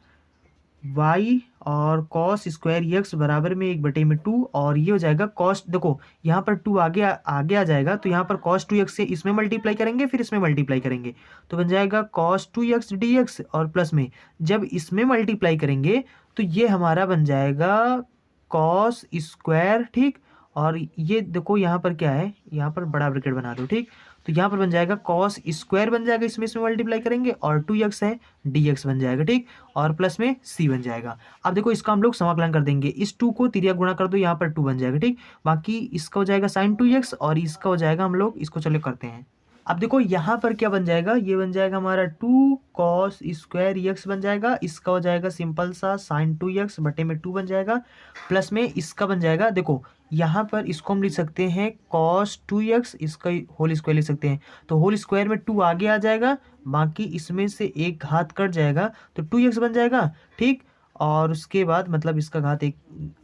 y और cos स्क्वायर x बराबर में 1/2, और ये हो जाएगा cos, देखो यहाँ पर 2 आगे आ जाएगा तो यहाँ पर cos 2x से इसमें मल्टीप्लाई करेंगे, फिर इसमें मल्टीप्लाई करेंगे तो बन जाएगा cos 2x dx, और प्लस में जब इसमें मल्टीप्लाई करेंगे तो ये हमारा बन जाएगा cos स्क्वायर, ठीक। और ये देखो यहाँ पर क्या है, यहाँ पर बड़ा ब्रैकेट बना दो, ठीक। तो यहाँ पर बन जाएगा cos स्क्वायर बन जाएगा, इसमें मल्टीप्लाई करेंगे, और 2x है dx बन जाएगा, ठीक। और प्लस में c बन जाएगा। अब देखो इसका हम लोग समाकलन कर देंगे, इस 2 को तिरिया गुणा कर दो, यहाँ पर 2 बन जाएगा, ठीक। बाकी इसका हो जाएगा sin 2x, और इसका हो जाएगा, हम लोग इसको चलो करते हैं। अब देखो यहाँ पर क्या बन जाएगा? ये बन जाएगा हमारा 2 cos स्क्वायर x बन जाएगा, इसका हो जाएगा सिंपल सा sin 2x बटे में 2 बन जाएगा, प्लस में इसका बन जाएगा, देखो यहाँ पर इसको हम लिख सकते हैं cos 2x, इसका होल स्क्वायर लिख सकते हैं, तो होल स्क्वायर में 2 आगे आ जाएगा, बाकी इसमें से एक घात कट जाएगा तो 2x बन जाएगा, ठीक। और उसके बाद मतलब इसका घात एक,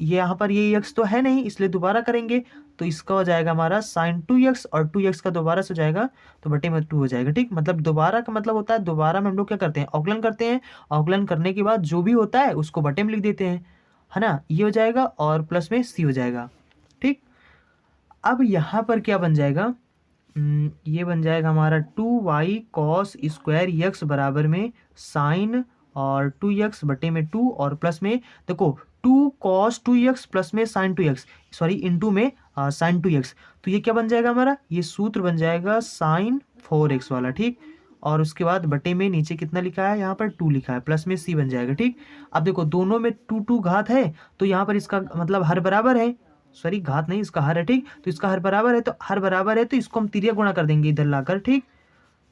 ये यहाँ पर ये x तो है नहीं इसलिए दोबारा करेंगे, तो इसका हो जाएगा हमारा sin 2x, और 2x का दोबारा से हो जाएगा तो बटे में 2 हो जाएगा, ठीक। मतलब दोबारा का मतलब होता है दोबारा में हम लोग क्या करते हैं? अवकलन करते हैं, अवकलन करने के बाद जो भी होता है उसको बटे में लिख देते हैं, है ना। ये हो जाएगा और प्लस में c हो जाएगा, ठीक। अब यहाँ पर क्या बन जाएगा? ये बन जाएगा हमारा 2y cos स्क्वायर x बराबर में साइन और 2x बटे में 2, और प्लस में देखो 2 cos 2x प्लस में sin 2x, सॉरी इंटू में sin 2x, तो ये क्या बन जाएगा हमारा? ये सूत्र बन जाएगा sin 4x वाला, ठीक। और उसके बाद बटे में नीचे कितना लिखा है? यहाँ पर 2 लिखा है, प्लस में c बन जाएगा, ठीक। अब देखो दोनों में 2 घात है तो यहाँ पर इसका मतलब हर बराबर है, सॉरी घात नहीं इसका हर है, ठीक। तो इसका हर बराबर है, तो हर बराबर है तो इसको हम तिरिया गुणा कर देंगे इधर लाकर, ठीक।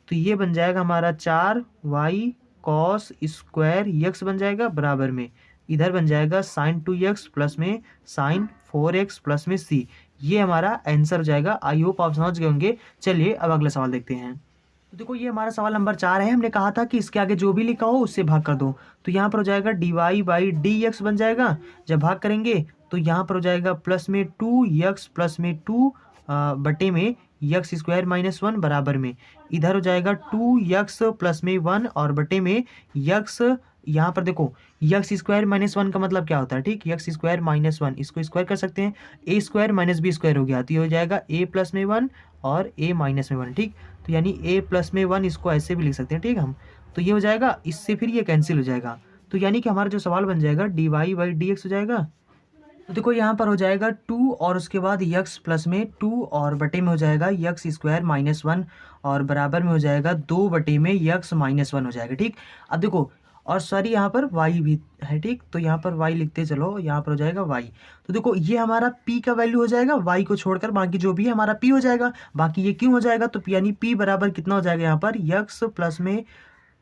तो ये बन जाएगा हमारा 4y cos स्क्वायर x बन जाएगा बराबर में, इधर बन जाएगा sin 2x प्लस में sin 4x प्लस में c। ये हमारा आंसर हो जाएगा। आई होप आप समझ गए होंगे। चलिए अब अगला सवाल देखते हैं। तो देखो ये हमारा सवाल नंबर 4 है। हमने कहा था कि इसके आगे जो भी लिखा हो उससे भाग कर दो, तो यहाँ पर हो जाएगा dy/dx बन जाएगा। जब भाग करेंगे तो यहाँ पर हो जाएगा प्लस में 2x प्लस में 2 बटे में यक्स स्क्वायर माइनस वन बराबर में इधर हो जाएगा 2x प्लस में 1 और बटे में यक्स, यहाँ पर देखो यक्स स्क्वायर माइनस वन का मतलब क्या होता है, ठीक, यक्स स्क्वायर माइनस वन, इसको स्क्वायर कर सकते हैं, ए स्क्वायर माइनस बी स्क्वायर हो गया, तो ये हो जाएगा ए प्लस में 1 और ए माइनस में 1, ठीक। तो यानी ए प्लस में 1 इसको ऐसे भी लिख सकते हैं, ठीक हम। तो ये हो जाएगा, इससे फिर ये कैंसिल हो जाएगा, तो यानी कि हमारा जो सवाल बन जाएगा d y by d x हो जाएगा। तो देखो यहाँ पर हो जाएगा 2 और उसके बाद यक्स प्लस में 2 और बटे में हो जाएगा यक्स स्क्वायर माइनस 1 और बराबर में हो जाएगा 2 बटे में यक्स माइनस 1 हो जाएगा, ठीक। अब देखो, और सॉरी यहाँ पर y भी है, ठीक, तो यहाँ पर y लिखते चलो, यहाँ पर हो जाएगा y। तो देखो ये हमारा p का वैल्यू हो जाएगा, y को छोड़कर बाकी जो भी है हमारा p हो जाएगा, बाकी ये क्यों हो जाएगा, तो यानी p बराबर कितना हो जाएगा यहाँ पर यक्स प्लस में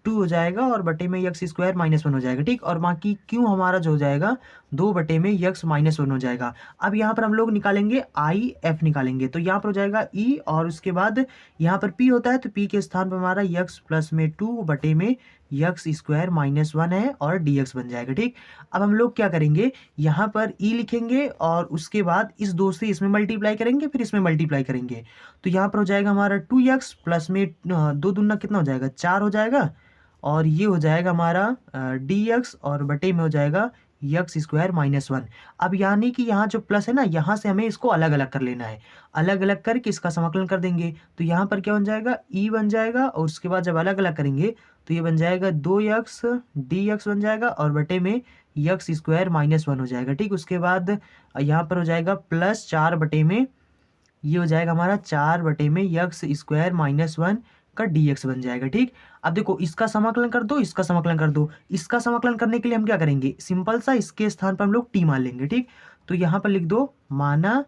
2 हो जाएगा और बटे में यक्स स्क्वायर माइनस 1 हो जाएगा, ठीक। और बाकी क्यों हमारा जो हो जाएगा 2 बटे में यक्स माइनस 1 हो जाएगा। अब यहाँ पर हम लोग निकालेंगे आई एफ निकालेंगे, तो यहाँ पर हो जाएगा ई और उसके बाद यहाँ पर पी होता है, तो पी के स्थान पर हमारा यक्स प्लस में 2 बटे में यक्स स्क्वायर माइनस 1 है और डी एक्स बन जाएगा, ठीक। अब हम लोग क्या करेंगे, यहाँ पर ई लिखेंगे और उसके बाद इस 2 से इसमें मल्टीप्लाई करेंगे, फिर इसमें मल्टीप्लाई करेंगे, तो यहाँ पर हो जाएगा हमारा 2x प्लस में 2 दूना कितना हो जाएगा 4 हो जाएगा और ये हो जाएगा हमारा dx और बटे में हो जाएगा यक्स स्क्वायर माइनस 1। अब यानी कि यहाँ जो प्लस है ना, यहाँ से हमें इसको अलग अलग कर लेना है, अलग अलग करके इसका समाकलन कर देंगे, तो यहाँ पर क्या बन जाएगा e बन जाएगा और उसके बाद जब अलग अलग करेंगे तो ये बन जाएगा 2x dx बन जाएगा और बटे में यक्स स्क्वायर माइनस 1 हो जाएगा, ठीक। उसके बाद यहाँ पर हो जाएगा प्लस 4 बटे में, ये हो जाएगा हमारा 4 बटे में यक्स स्क्वायर माइनस 1 का dx बन जाएगा, ठीक। अब देखो इसका समाकलन कर दो, इसका समाकलन कर दो, इसका समाकलन करने के लिए हम क्या करेंगे, सिंपल सा इसके स्थान पर हम लोग t मान लेंगे, ठीक। तो यहाँ पर लिख दो माना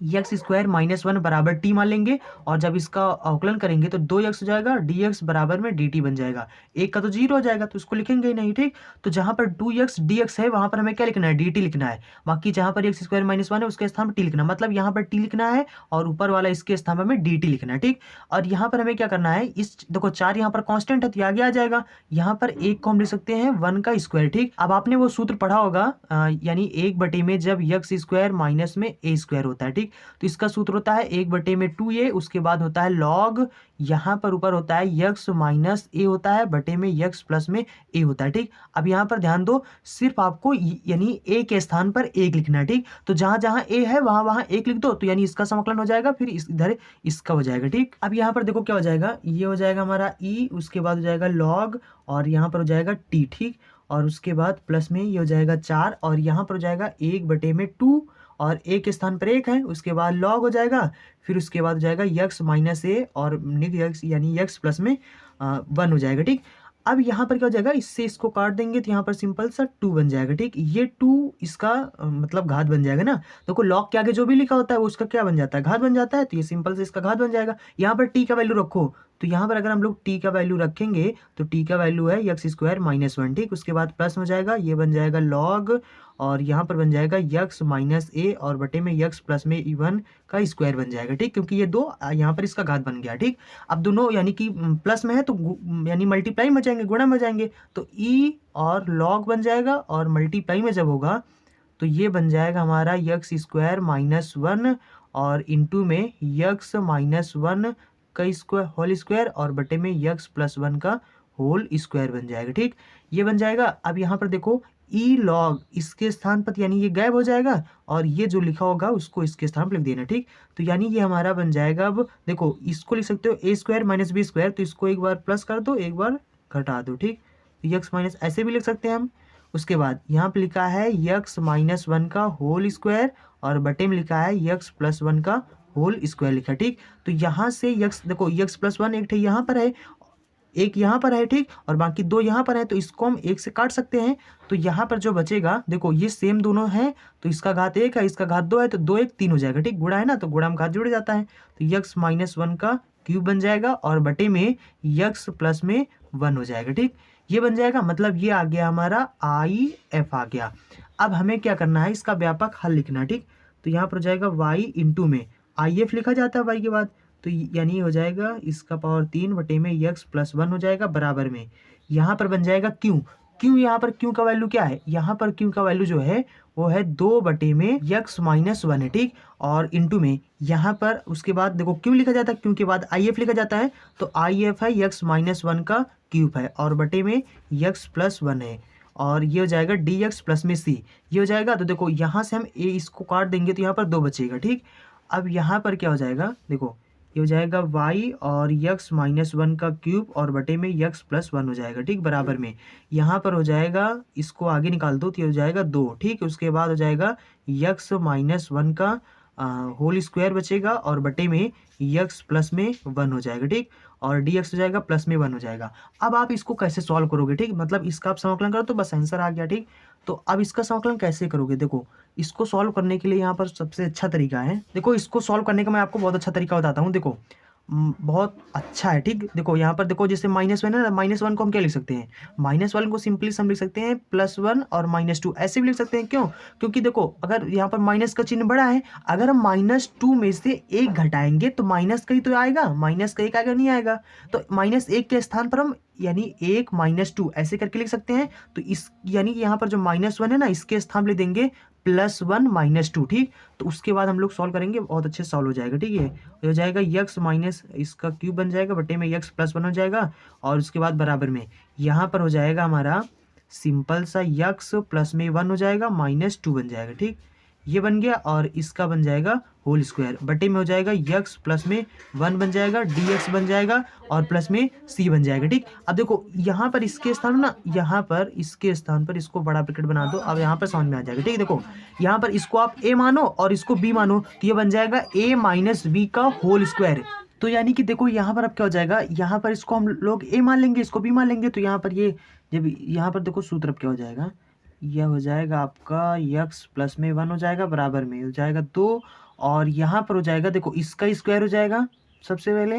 यक्स स्क्वायर माइनस 1 बराबर टी मान लेंगे और जब इसका अवकलन करेंगे तो 2x हो जाएगा, dx बराबर में dt बन जाएगा, एक का तो 0 हो जाएगा तो उसको लिखेंगे ही नहीं, ठीक। तो जहां पर 2x dx है वहां पर हमें क्या लिखना है, dt लिखना है, बाकी जहां पर x स्क्वायर माइनस 1 है उसके स्थान पर t लिखना, मतलब यहाँ पर t लिखना है और ऊपर वाला इसके स्थान पर हमें dt लिखना है, ठीक। और यहाँ पर हमें क्या करना है, इस देखो 4 यहाँ पर कॉन्स्टेंट है तो आगे आ जाएगा, यहाँ पर 1 को हम लिख सकते हैं 1 का स्क्वायर, ठीक। अब आपने वो सूत्र पढ़ा होगा, यानी 1 बटे में जब यक्स स्क्वायर माइनस में ए स्क्वायर होता है, ठीक। तो इसका सूत्र होता है 1 बटे में 2a, उसके बाद होता है लॉग, यहाँ पर ऊपर होता है यक्स माइनस ए होता है बटे में यक्स प्लस में ए होता है, ठीक। अब यहाँ पर ध्यान दो, सिर्फ आपको यानी ए के स्थान पर 1 लिखना है, ठीक। तो जहां जहां ए है वहां वहां 1 लिख दो, तो यानी इसका समाकलन हो जाएगा, फिर इधर इसका हो जाएगा, ठीक। अब यहाँ पर देखो क्या हो जाएगा, ये हो जाएगा हमारा ई, उसके बाद हो जाएगा लॉग और यहाँ पर हो जाएगा टी, ठीक। और उसके बाद प्लस में ये हो जाएगा 4 और यहाँ पर हो जाएगा 1 बटे में 2 और ए के स्थान पर 1 है, उसके बाद लॉग हो जाएगा, फिर उसके बाद हो जाएगा यक्स माइनस ए और निग यक्स यानी यक्स प्लस में 1 हो जाएगा, ठीक। अब यहाँ पर क्या हो जाएगा, इससे इसको काट देंगे तो यहाँ पर सिंपल सा 2 बन जाएगा, ठीक। ये 2 इसका मतलब घात बन जाएगा ना, देखो लॉग के आगे जो भी लिखा होता है वो उसका क्या बन जाता है, घात बन जाता है, तो ये सिंपल से इसका घात बन जाएगा। यहाँ पर टी का वैल्यू रखो, तो यहाँ पर अगर हम लोग टी का वैल्यू रखेंगे तो टी का वैल्यू है यक्स स्क्वायर माइनस 1, ठीक। उसके बाद प्लस हो जाएगा, ये बन जाएगा लॉग और यहाँ पर बन जाएगा यक्स माइनस ए और बटे में यक्स प्लस में 1 का स्क्वायर बन जाएगा, ठीक। क्योंकि ये 2 यहाँ पर इसका घात बन गया, ठीक। अब दोनों यानी कि प्लस में है तो यानी मल्टीप्लाई में जाएंगे, गुणा में जाएंगे, तो ई और लॉग बन जाएगा और मल्टीप्लाई में जब होगा तो ये बन जाएगा हमारा यक्स स्क्वायर माइनस 1 और इंटू में यक्स माइनस 1 का स्क्वायर होल स्क्वायर और बटे में यक्स प्लस 1 का होल स्क्वायर बन जाएगा, ठीक। ये बन जाएगा। अब यहाँ पर देखो ई लॉग इसके स्थान पर यानी ये गायब हो जाएगा और ये जो लिखा होगा उसको इसके स्थान पर लिख देना, ठीक। तो यानी ये हमारा बन जाएगा, अब देखो इसको लिख सकते हो ए स्क्वायर माइनस बी स्क्वायर, तो इसको एक बार प्लस कर दो एक बार घटा दो, ठीक। यक्स माइनस ऐसे भी लिख सकते हैं हम। उसके बाद यहाँ पे लिखा है यक्स माइनस 1 का होल स्क्वायर और बटे में लिखा है यक्स प्लस 1 का होल स्क्वायर लिखा, ठीक। तो यहाँ से यक्स देखो यक्स प्लस 1 एक यहाँ पर है, एक यहाँ पर है, ठीक, और बाकी 2 यहाँ पर है, तो इसको हम 1 से काट सकते हैं। तो यहाँ पर जो बचेगा देखो ये सेम दोनों हैं, तो इसका घात 1 है, इसका घात 2 है, तो 2 1 3 हो जाएगा, ठीक। गुणा है ना, तो गुणा में घात जुड़ जाता है, तो यक्स माइनस 1 का क्यूब बन जाएगा और बटे में यक्स प्लस में 1 हो जाएगा, ठीक। ये बन जाएगा, मतलब ये आ गया हमारा आई एफ आ गया। अब हमें क्या करना है, इसका व्यापक हल लिखना, ठीक। तो यहाँ पर हो जाएगा वाई इंटू में आई एफ लिखा जाता है वाई के बाद, तो यानी हो जाएगा इसका पावर 3 बटे में यक्स प्लस 1 हो जाएगा बराबर में यहाँ पर बन जाएगा क्यू। क्यू यहाँ पर क्यू का वैल्यू क्या है, यहाँ पर क्यू का वैल्यू जो है वो है 2/में x-1 है, ठीक। और इंटू में यहाँ पर उसके बाद देखो क्यों लिखा जाता है, क्यों के बाद IF लिखा जाता है, तो IF है x-1 का क्यूब है और बटे में x+1 है, और ये हो जाएगा dx प्लस में c, ये हो जाएगा। तो देखो यहाँ से हम a इसको काट देंगे तो यहाँ पर 2 बचेगा, ठीक। अब यहाँ पर क्या हो जाएगा, देखो ये हो जाएगा y और x-1 का क्यूब और बटे में x+1 हो जाएगा, ठीक, बराबर में। यहाँ पर हो जाएगा, इसको आगे निकाल दो तो ये हो जाएगा 2, ठीक। उसके बाद हो जाएगा x-1 का होल स्क्वायर बचेगा और बटे में x+1 हो जाएगा, ठीक। और dx हो जाएगा +1 हो जाएगा। अब आप इसको कैसे सॉल्व करोगे, ठीक, मतलब इसका आप समाकलन करो तो बस आंसर आ गया, ठीक। तो अब इसका समाकलन कैसे करोगे, देखो इसको सॉल्व करने के लिए यहाँ पर सबसे अच्छा तरीका है, देखो इसको सॉल्व करने का मैं आपको बहुत अच्छा तरीका बताता हूँ। देखो बहुत अच्छा है, ठीक। देखो यहाँ पर देखो जैसे -1 है ना, -1 को हम क्या लिख सकते हैं, -1 को सिंपली हम लिख सकते हैं +1 और -2 ऐसे भी लिख सकते हैं। क्यों, क्योंकि देखो अगर यहाँ पर माइनस का चिन्ह बड़ा है, अगर हम -2 में से 1 घटाएंगे तो माइनस का ही तो आएगा, माइनस का 1 आएगा, नहीं आएगा। तो -1 के स्थान पर हम यानी 1 -2 ऐसे करके लिख सकते हैं। तो इस यानी कि यहाँ पर जो -1 है ना, इसके स्थान पर लिख देंगे +1 -2, ठीक। तो उसके बाद हम लोग सॉल्व करेंगे, बहुत अच्छे सॉल्व हो जाएगा, ठीक है। हो जाएगा x माइनस इसका क्यूब बन जाएगा बटे में x+1 हो जाएगा, और उसके बाद बराबर में यहाँ पर हो जाएगा हमारा सिंपल सा x+1 हो जाएगा -2 बन जाएगा, ठीक। ये बन गया और इसका बन जाएगा होल स्क्वायर बटे में हो जाएगा x+1 बन जाएगा, dx बन जाएगा और प्लस में c बन जाएगा, ठीक। अब देखो यहाँ पर इसके स्थान ना, यहाँ पर इसके स्थान पर इसको बड़ा ब्रैकेट बना दो, अब यहाँ पर समझ में आ जाएगा, ठीक। देखो यहाँ पर इसको आप a मानो और इसको b मानो तो ये बन जाएगा a - b का होल स्क्वायर। तो यानी कि देखो यहाँ पर अब क्या हो जाएगा, यहाँ पर इसको हम लोग a मान लेंगे, इसको b मान लेंगे, तो यहाँ पर ये जब यहाँ पर देखो सूत्र अब क्या हो जाएगा, यह हो जाएगा आपका x+1 हो जाएगा, बराबर में हो जाएगा 2, और यहाँ पर हो जाएगा देखो इसका स्क्वायर हो जाएगा, सबसे पहले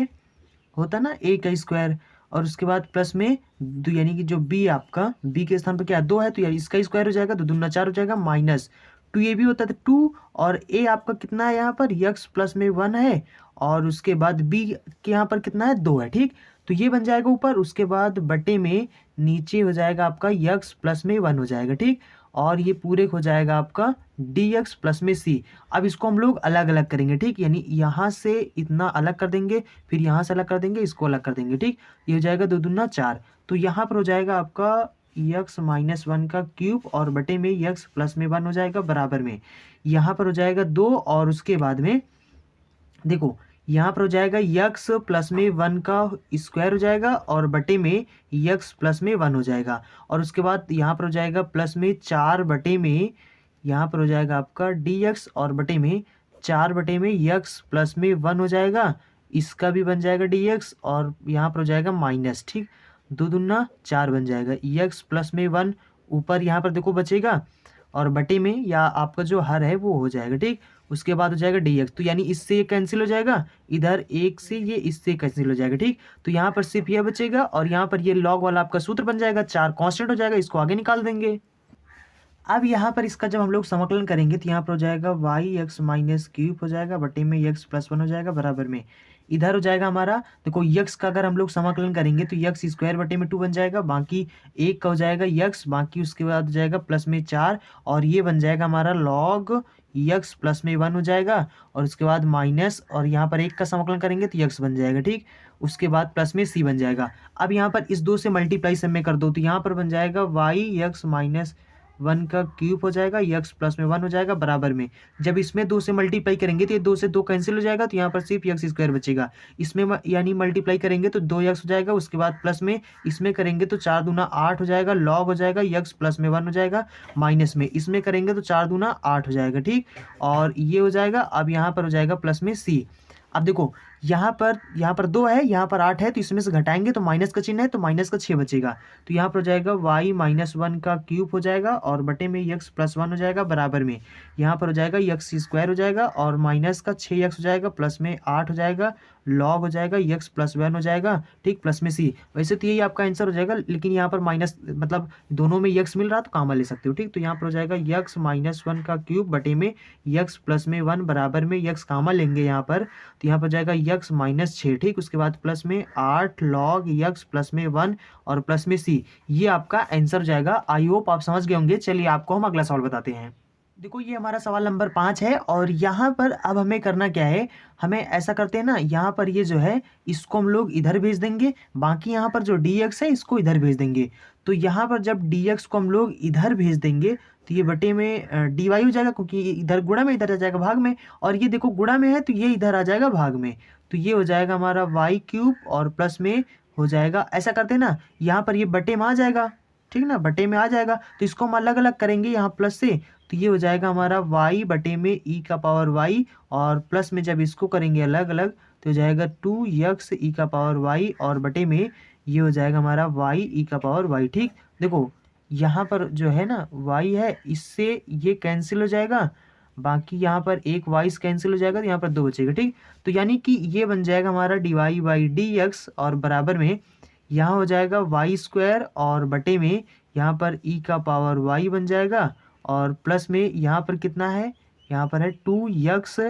होता ना a का स्क्वायर, और उसके बाद प्लस में यानी कि जो b आपका b के स्थान पर क्या 2 है तो यार इसका स्क्वायर हो जाएगा, 2 दूना 4 हो जाएगा, -2 ये भी होता था 2, और a आपका कितना है यहाँ पर x+1 है, और उसके बाद b के यहाँ पर कितना है 2 है, ठीक। तो ये बन जाएगा ऊपर, उसके बाद बटे में नीचे हो जाएगा आपका x+1 हो जाएगा, ठीक। और ये पूरे हो जाएगा आपका dx प्लस में c। अब इसको हम लोग अलग अलग करेंगे, ठीक, यानी यहाँ से इतना अलग कर देंगे, फिर यहाँ से अलग कर देंगे, इसको अलग कर देंगे, ठीक। ये हो जाएगा 2 दूना 4, तो यहाँ पर हो जाएगा आपका x-1 का क्यूब और बटे में x+1 हो जाएगा, बराबर में यहाँ पर हो जाएगा 2, और उसके बाद में देखो यहाँ पर हो जाएगा x+1 का स्क्वायर हो जाएगा और बटे में x+1 हो जाएगा, और उसके बाद यहाँ पर हो जाएगा प्लस में 4 बटे में यहाँ पर हो जाएगा आपका dx और बटे में 4 बटे में x+1 हो जाएगा, इसका भी बन जाएगा dx, और यहाँ पर हो जाएगा माइनस, ठीक, 2 दूना 4 बन जाएगा x+1 ऊपर यहाँ पर देखो बचेगा, और बटे में या आपका जो हर है वो हो जाएगा, ठीक। उसके बाद हो जाएगा dx, तो यानी इससे ये कैंसिल हो जाएगा, इधर 1 से ये इससे कैंसिल हो जाएगा, ठीक। तो यहाँ पर सिर्फ यह बचेगा, और यहाँ पर ये लॉग वाला आपका सूत्र बन जाएगा, 4 कांस्टेंट हो जाएगा, इसको आगे निकाल देंगे। अब यहाँ पर इसका जब हम लोग समाकलन करेंगे तो यहाँ पर हो जाएगा y(x-3) हो जाएगा बटे में x+1 हो जाएगा, बराबर में इधर हो जाएगा हमारा देखो x का अगर हम लोग समाकलन करेंगे तो x² बटे में 2 बन जाएगा, बाकी 1 का हो जाएगा x, बाकी उसके बाद हो जाएगा प्लस में 4, और ये बन जाएगा हमारा log x+1 हो जाएगा, और उसके बाद माइनस, और यहाँ पर 1 का समाकलन करेंगे तो x बन जाएगा, ठीक। उसके बाद प्लस में c बन जाएगा। अब यहाँ पर इस 2 से मल्टीप्लाई सब में कर दो तो यहाँ पर बन जाएगा y(x-1) का क्यूब हो जाएगा, x+1 हो जाएगा, बराबर में जब इसमें 2 से मल्टीप्लाई करेंगे तो ये 2 से 2 कैंसिल हो जाएगा, तो यहाँ पर सिर्फ x² बचेगा, इसमें यानी मल्टीप्लाई करेंगे तो 2x हो जाएगा, उसके बाद प्लस में इसमें करेंगे तो 4 दूना 8 हो जाएगा, लॉग हो जाएगा x+1 हो जाएगा, माइनस में इसमें करेंगे तो 4 दूना 8 हो जाएगा, ठीक। और ये हो जाएगा, अब यहाँ पर हो जाएगा प्लस में c। अब देखो यहाँ पर 2 है, यहाँ पर 8 है, तो इसमें से घटाएंगे तो माइनस का चिन्ह है तो माइनस का 6 बचेगा, तो यहाँ पर हो जाएगा y-1 का क्यूब हो जाएगा और बटे में x+1 हो जाएगा, बराबर में यहाँ पर हो जाएगा x² हो जाएगा और माइनस का 6x हो जाएगा, प्लस में 8 हो जाएगा, लॉग हो जाएगा x+1 हो जाएगा, ठीक, प्लस में c। वैसे तो यही आपका आंसर हो जाएगा, लेकिन यहाँ पर माइनस मतलब दोनों में x मिल रहा तो कामा ले सकते हो, ठीक। तो यहाँ पर हो जाएगा x-1 का क्यूब बटे में x+1 बराबर में x कामा लेंगे यहाँ पर, तो यहाँ पर जाएगा x-6, ठीक। उसके बाद प्लस में 8 log x+1 और प्लस में c, ये आपका आंसर हो जाएगा। आई होप आप समझ गए होंगे। चलिए आपको हम अगला सवाल बताते हैं। देखो ये हमारा सवाल नंबर 5 है और यहाँ पर अब हमें करना क्या है, हमें ऐसा करते हैं ना, यहाँ पर ये जो है इसको हम लोग इधर भेज देंगे, बाकी यहाँ पर जो dx है इसको इधर भेज देंगे। तो यहाँ पर जब dx को हम लोग इधर भेज देंगे तो ये बटे में dy हो जाएगा, क्योंकि ये इधर गुणा में इधर आ जाएगा भाग में, और ये देखो गुणा में है तो ये इधर आ जाएगा भाग में। तो ये हो जाएगा हमारा वाई क्यूब और प्लस में हो जाएगा, ऐसा करते हैं ना, यहाँ पर ये बटे में आ जाएगा, ठीक ना, बटे में आ जाएगा। तो इसको हम अलग अलग करेंगे यहाँ प्लस से, तो ये हो जाएगा हमारा y बटे में e का पावर y, और प्लस में जब इसको करेंगे अलग अलग तो हो जाएगा 2x e का पावर y, और बटे में ये हो जाएगा हमारा y e का पावर y। ठीक, देखो यहाँ पर जो है ना y है, इससे ये कैंसिल हो जाएगा, बाकी यहाँ पर एक y कैंसिल हो जाएगा तो यहाँ पर 2 बचेगा। ठीक, तो यानी कि ये बन जाएगा हमारा dy बाई dx, और बराबर में यहाँ हो जाएगा वाई स्क्वायर, और बटे में यहाँ पर e का पावर y बन जाएगा, और प्लस में यहाँ पर कितना है, यहाँ पर है 2x,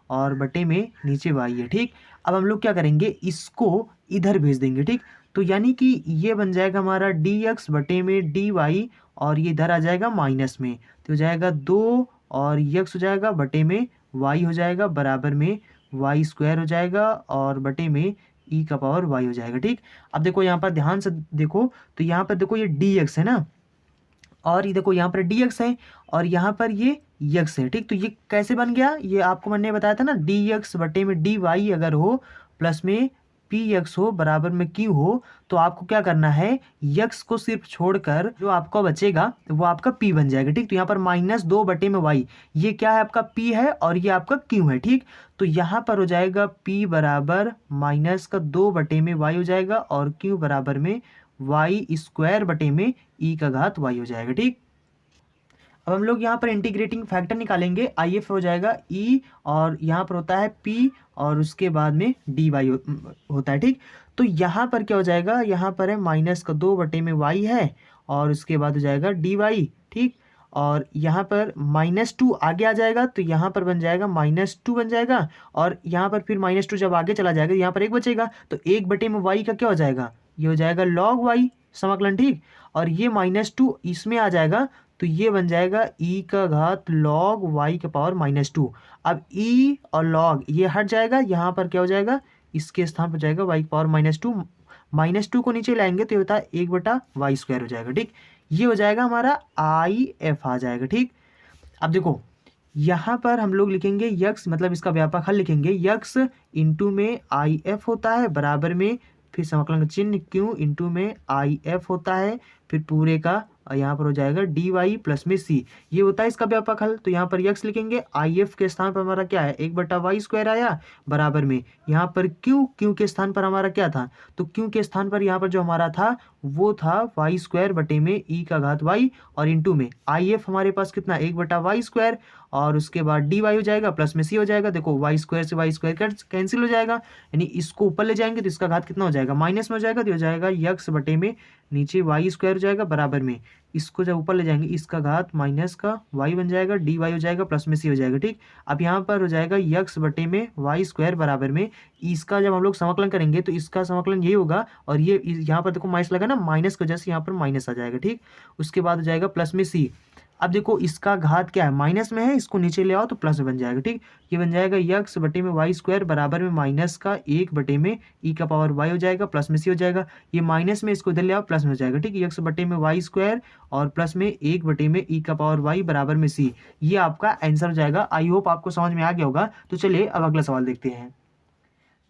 और बटे में नीचे y है। ठीक, अब हम लोग क्या करेंगे, इसको इधर भेज देंगे। ठीक, तो यानी कि ये बन जाएगा हमारा dx बटे में dy, और ये इधर आ जाएगा माइनस में, तो हो जाएगा 2 और x हो जाएगा बटे में y हो जाएगा, बराबर में वाई स्क्वायर हो जाएगा, और बटे में e का पावर y हो जाएगा। ठीक, अब देखो यहाँ पर ध्यान से देखो, तो यहाँ पर देखो ये dx है ना, और ये देखो यहाँ पर dx है, और यहाँ पर ये x है। ठीक, तो ये कैसे बन गया, ये आपको मैंने बताया था ना, dx बटे में dy अगर हो प्लस में px हो बराबर में q हो, तो आपको क्या करना है, x को सिर्फ छोड़कर जो आपको बचेगा वो आपका p बन जाएगा। ठीक, तो यहाँ पर -2 बटे में y, ये क्या है आपका p है, और ये आपका q है। ठीक, तो यहाँ पर हो जाएगा p बराबर -2 बटे में y हो जाएगा, और q बराबर में वाई स्क्वायर बटे में e का घात y हो जाएगा। ठीक, अब हम लोग यहाँ पर इंटीग्रेटिंग फैक्टर निकालेंगे, IF हो जाएगा e, और यहाँ पर होता है p, और उसके बाद में dy होता है। ठीक, तो यहाँ पर क्या हो जाएगा, यहाँ पर है -2 बटे में y है, और उसके बाद हो जाएगा dy। ठीक, और यहाँ पर -2 आगे आ जाएगा, तो यहाँ पर बन जाएगा -2 बन जाएगा, और यहाँ पर फिर -2 जब आगे चला जाएगा यहाँ पर 1 बचेगा, तो 1 बटे में y का क्या हो जाएगा, ये हो जाएगा log y समाकलन। ठीक, और ये -2 इसमें आ जाएगा, तो ये बन जाएगा e का घात log y का पावर -2। अब e और log ये हट जाएगा, यहाँ पर क्या हो जाएगा, इसके स्थान पर जाएगा y का पावर -2 को नीचे लाएंगे तो ये होता है 1 बटा वाई स्क्वायर हो जाएगा। ठीक, ये हो जाएगा हमारा IF आ जाएगा। ठीक, अब देखो यहाँ पर हम लोग लिखेंगे यक्स, मतलब इसका व्यापक हल लिखेंगे, यक्स इंटू में IF होता है, बराबर में फिर समाकलन का चिन्ह क्यू इंटू में IF होता है, फिर पूरे का यहाँ पर हो जाएगा dy प्लस में c, ये होता है इसका व्यापक हल। तो यहाँ पर यक्स लिखेंगे, IF के स्थान पर हमारा क्या है, 1 बटा वाई स्क्वायर आया, बराबर में यहाँ पर क्यू के स्थान पर हमारा क्या था, तो क्यू के स्थान पर यहाँ पर जो हमारा था वो था वाई स्क्वायर बटे में e का घात y, और इंटू में IF हमारे पास कितना, 1 बटा वाई स्क्वायर, और उसके बाद dy हो जाएगा प्लस में c हो जाएगा। देखो वाई स्क्वायर से वाई स्क्वायर कैंसिल हो जाएगा, यानी इसको ऊपर ले जाएंगे तो इसका घात कितना हो जाएगा, माइनस में हो जाएगा, तो हो जाएगा यक्स बटे में नीचे वाई स्क्वायर हो जाएगा, बराबर में इसको जब ऊपर ले जाएंगे इसका घात माइनस का y बन जाएगा, dy हो जाएगा प्लस में c हो जाएगा। ठीक, अब यहाँ पर हो जाएगा यक्स बटे में वाई स्क्वायर, बराबर में इसका जब हम लोग समाकलन करेंगे तो इसका समाकलन ये होगा, और ये यहाँ पर देखो माइनस लगा ना, माइनस की वजह से यहाँ पर माइनस आ जाएगा। ठीक, उसके बाद हो जाएगा प्लस में c। अब देखो इसका घात क्या है, माइनस में है, इसको नीचे ले आओ तो प्लस में बन जाएगा। ठीक, ये बन जाएगा यक्स बटे में वाई स्क्वायर, बराबर में माइनस का 1 बटे में e का पावर y हो जाएगा, प्लस में c हो जाएगा, ये माइनस में इसको इधर ले आओ प्लस में हो जाएगा। ठीक, यक्स बटे में वाई स्क्वायर और प्लस में 1 बटे में e का पावर y बराबर में c, ये आपका आंसर हो जाएगा। आई होप आपको समझ में आ गया होगा। तो चलिए अब अगला सवाल देखते हैं।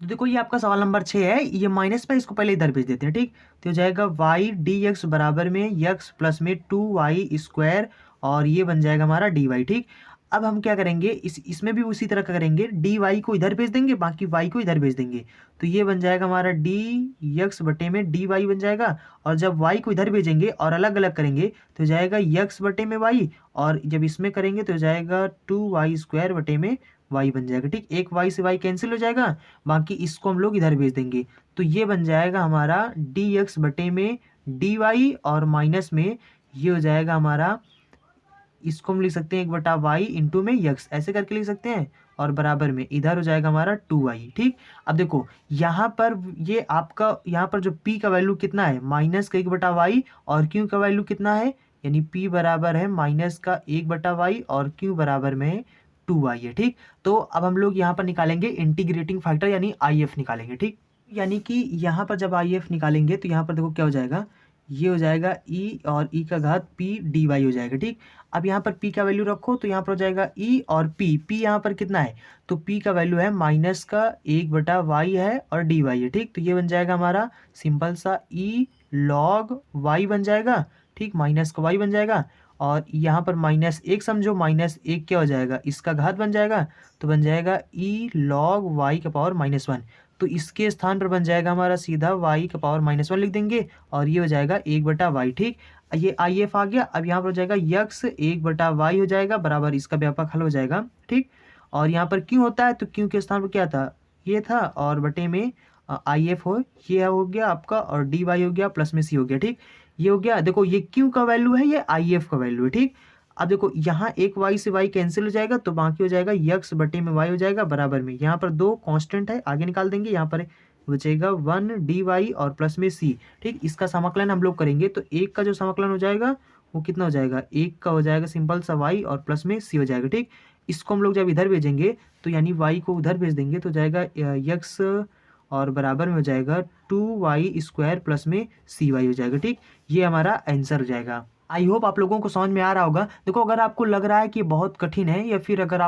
तो देखो ये आपका सवाल नंबर 6 है, ये माइनस पे, इसको पहले इधर भेज देते हैं। ठीक, तो हो जाएगा y dx बराबर में यक्स प्लस में 2y स्क्वायर, और ये बन जाएगा हमारा dy। ठीक, अब हम क्या करेंगे, इसमें भी उसी तरह का करेंगे, dy को इधर भेज देंगे, बाकी y को इधर भेज देंगे, तो ये बन जाएगा हमारा dx बटे में dy बन जाएगा, और जब y को इधर भेजेंगे और अलग अलग करेंगे तो हो जाएगा x बटे में y, और जब इसमें करेंगे तो हो जाएगा 2y स्क्वायर बटे में y बन जाएगा। ठीक, एक y से y कैंसिल हो जाएगा, बाकी इसको हम लोग इधर भेज देंगे, तो ये बन जाएगा हमारा dx बटे में dy, और माइनस में ये हो जाएगा हमारा, इसको हम लिख सकते हैं 1 बटा वाई इंटू में यक्स, ऐसे करके लिख सकते हैं, और बराबर में इधर हो जाएगा हमारा 2y। ठीक, अब देखो यहाँ पर ये आपका यहाँ पर जो p का वैल्यू कितना है, -1 बटा वाई, और q का वैल्यू कितना है, यानी p बराबर है माइनस का 1/y और q बराबर में 2y है। ठीक, तो अब हम लोग यहाँ पर निकालेंगे इंटीग्रेटिंग फैक्टर यानी IF निकालेंगे। ठीक, यानी कि यहाँ पर जब IF निकालेंगे तो यहाँ पर देखो क्या हो जाएगा, ये हो जाएगा e और e का घात p dy हो जाएगा। ठीक, अब यहाँ पर p का वैल्यू रखो तो यहाँ पर हो जाएगा e और p यहाँ पर कितना है, तो p का वैल्यू है माइनस का 1/y है और dy है। ठीक, तो ये बन जाएगा हमारा सिंपल सा e log y बन जाएगा। ठीक, माइनस का y बन जाएगा और यहाँ पर -1 समझो, -1 क्या हो जाएगा, इसका घात बन जाएगा, तो बन जाएगा e log y का पावर -1। तो इसके स्थान पर बन जाएगा हमारा सीधा y का पावर -1 लिख देंगे और ये हो जाएगा 1/y। ठीक, ये IF आ गया। अब यहाँ पर हो जाएगा x 1/y हो जाएगा बराबर इसका व्यापक हल हो जाएगा। ठीक, और यहाँ पर क्यों होता है, तो क्यों के स्थान पर क्या था, ये था और बटे में IF ये हो गया आपका और dy हो गया प्लस में c हो गया। ठीक, ये हो गया। देखो ये क्यू का वैल्यू है, ये IF का वैल्यू है। ठीक, अब देखो यहाँ एक y से y कैंसिल हो जाएगा तो बाकी हो जाएगा x बटे में y हो जाएगा बराबर में, यहाँ पर 2 कांस्टेंट है आगे निकाल देंगे, यहाँ पर बचेगा 1 dy और प्लस में c। ठीक, इसका समाकलन हम लोग करेंगे तो एक का जो समाकलन हो जाएगा वो कितना हो जाएगा, एक का हो जाएगा सिंपल सा y और प्लस में c हो जाएगा। ठीक, इसको हम लोग जब इधर भेजेंगे तो यानी y को उधर भेज देंगे तो जाएगा x और बराबर में हो जाएगा 2y² प्लस में cy हो जाएगा। ठीक, ये हमारा आंसर हो जाएगा। आई होप आप लोगों को समझ में आ रहा होगा। देखो अगर आपको लग रहा है कि बहुत कठिन है या फिर अगर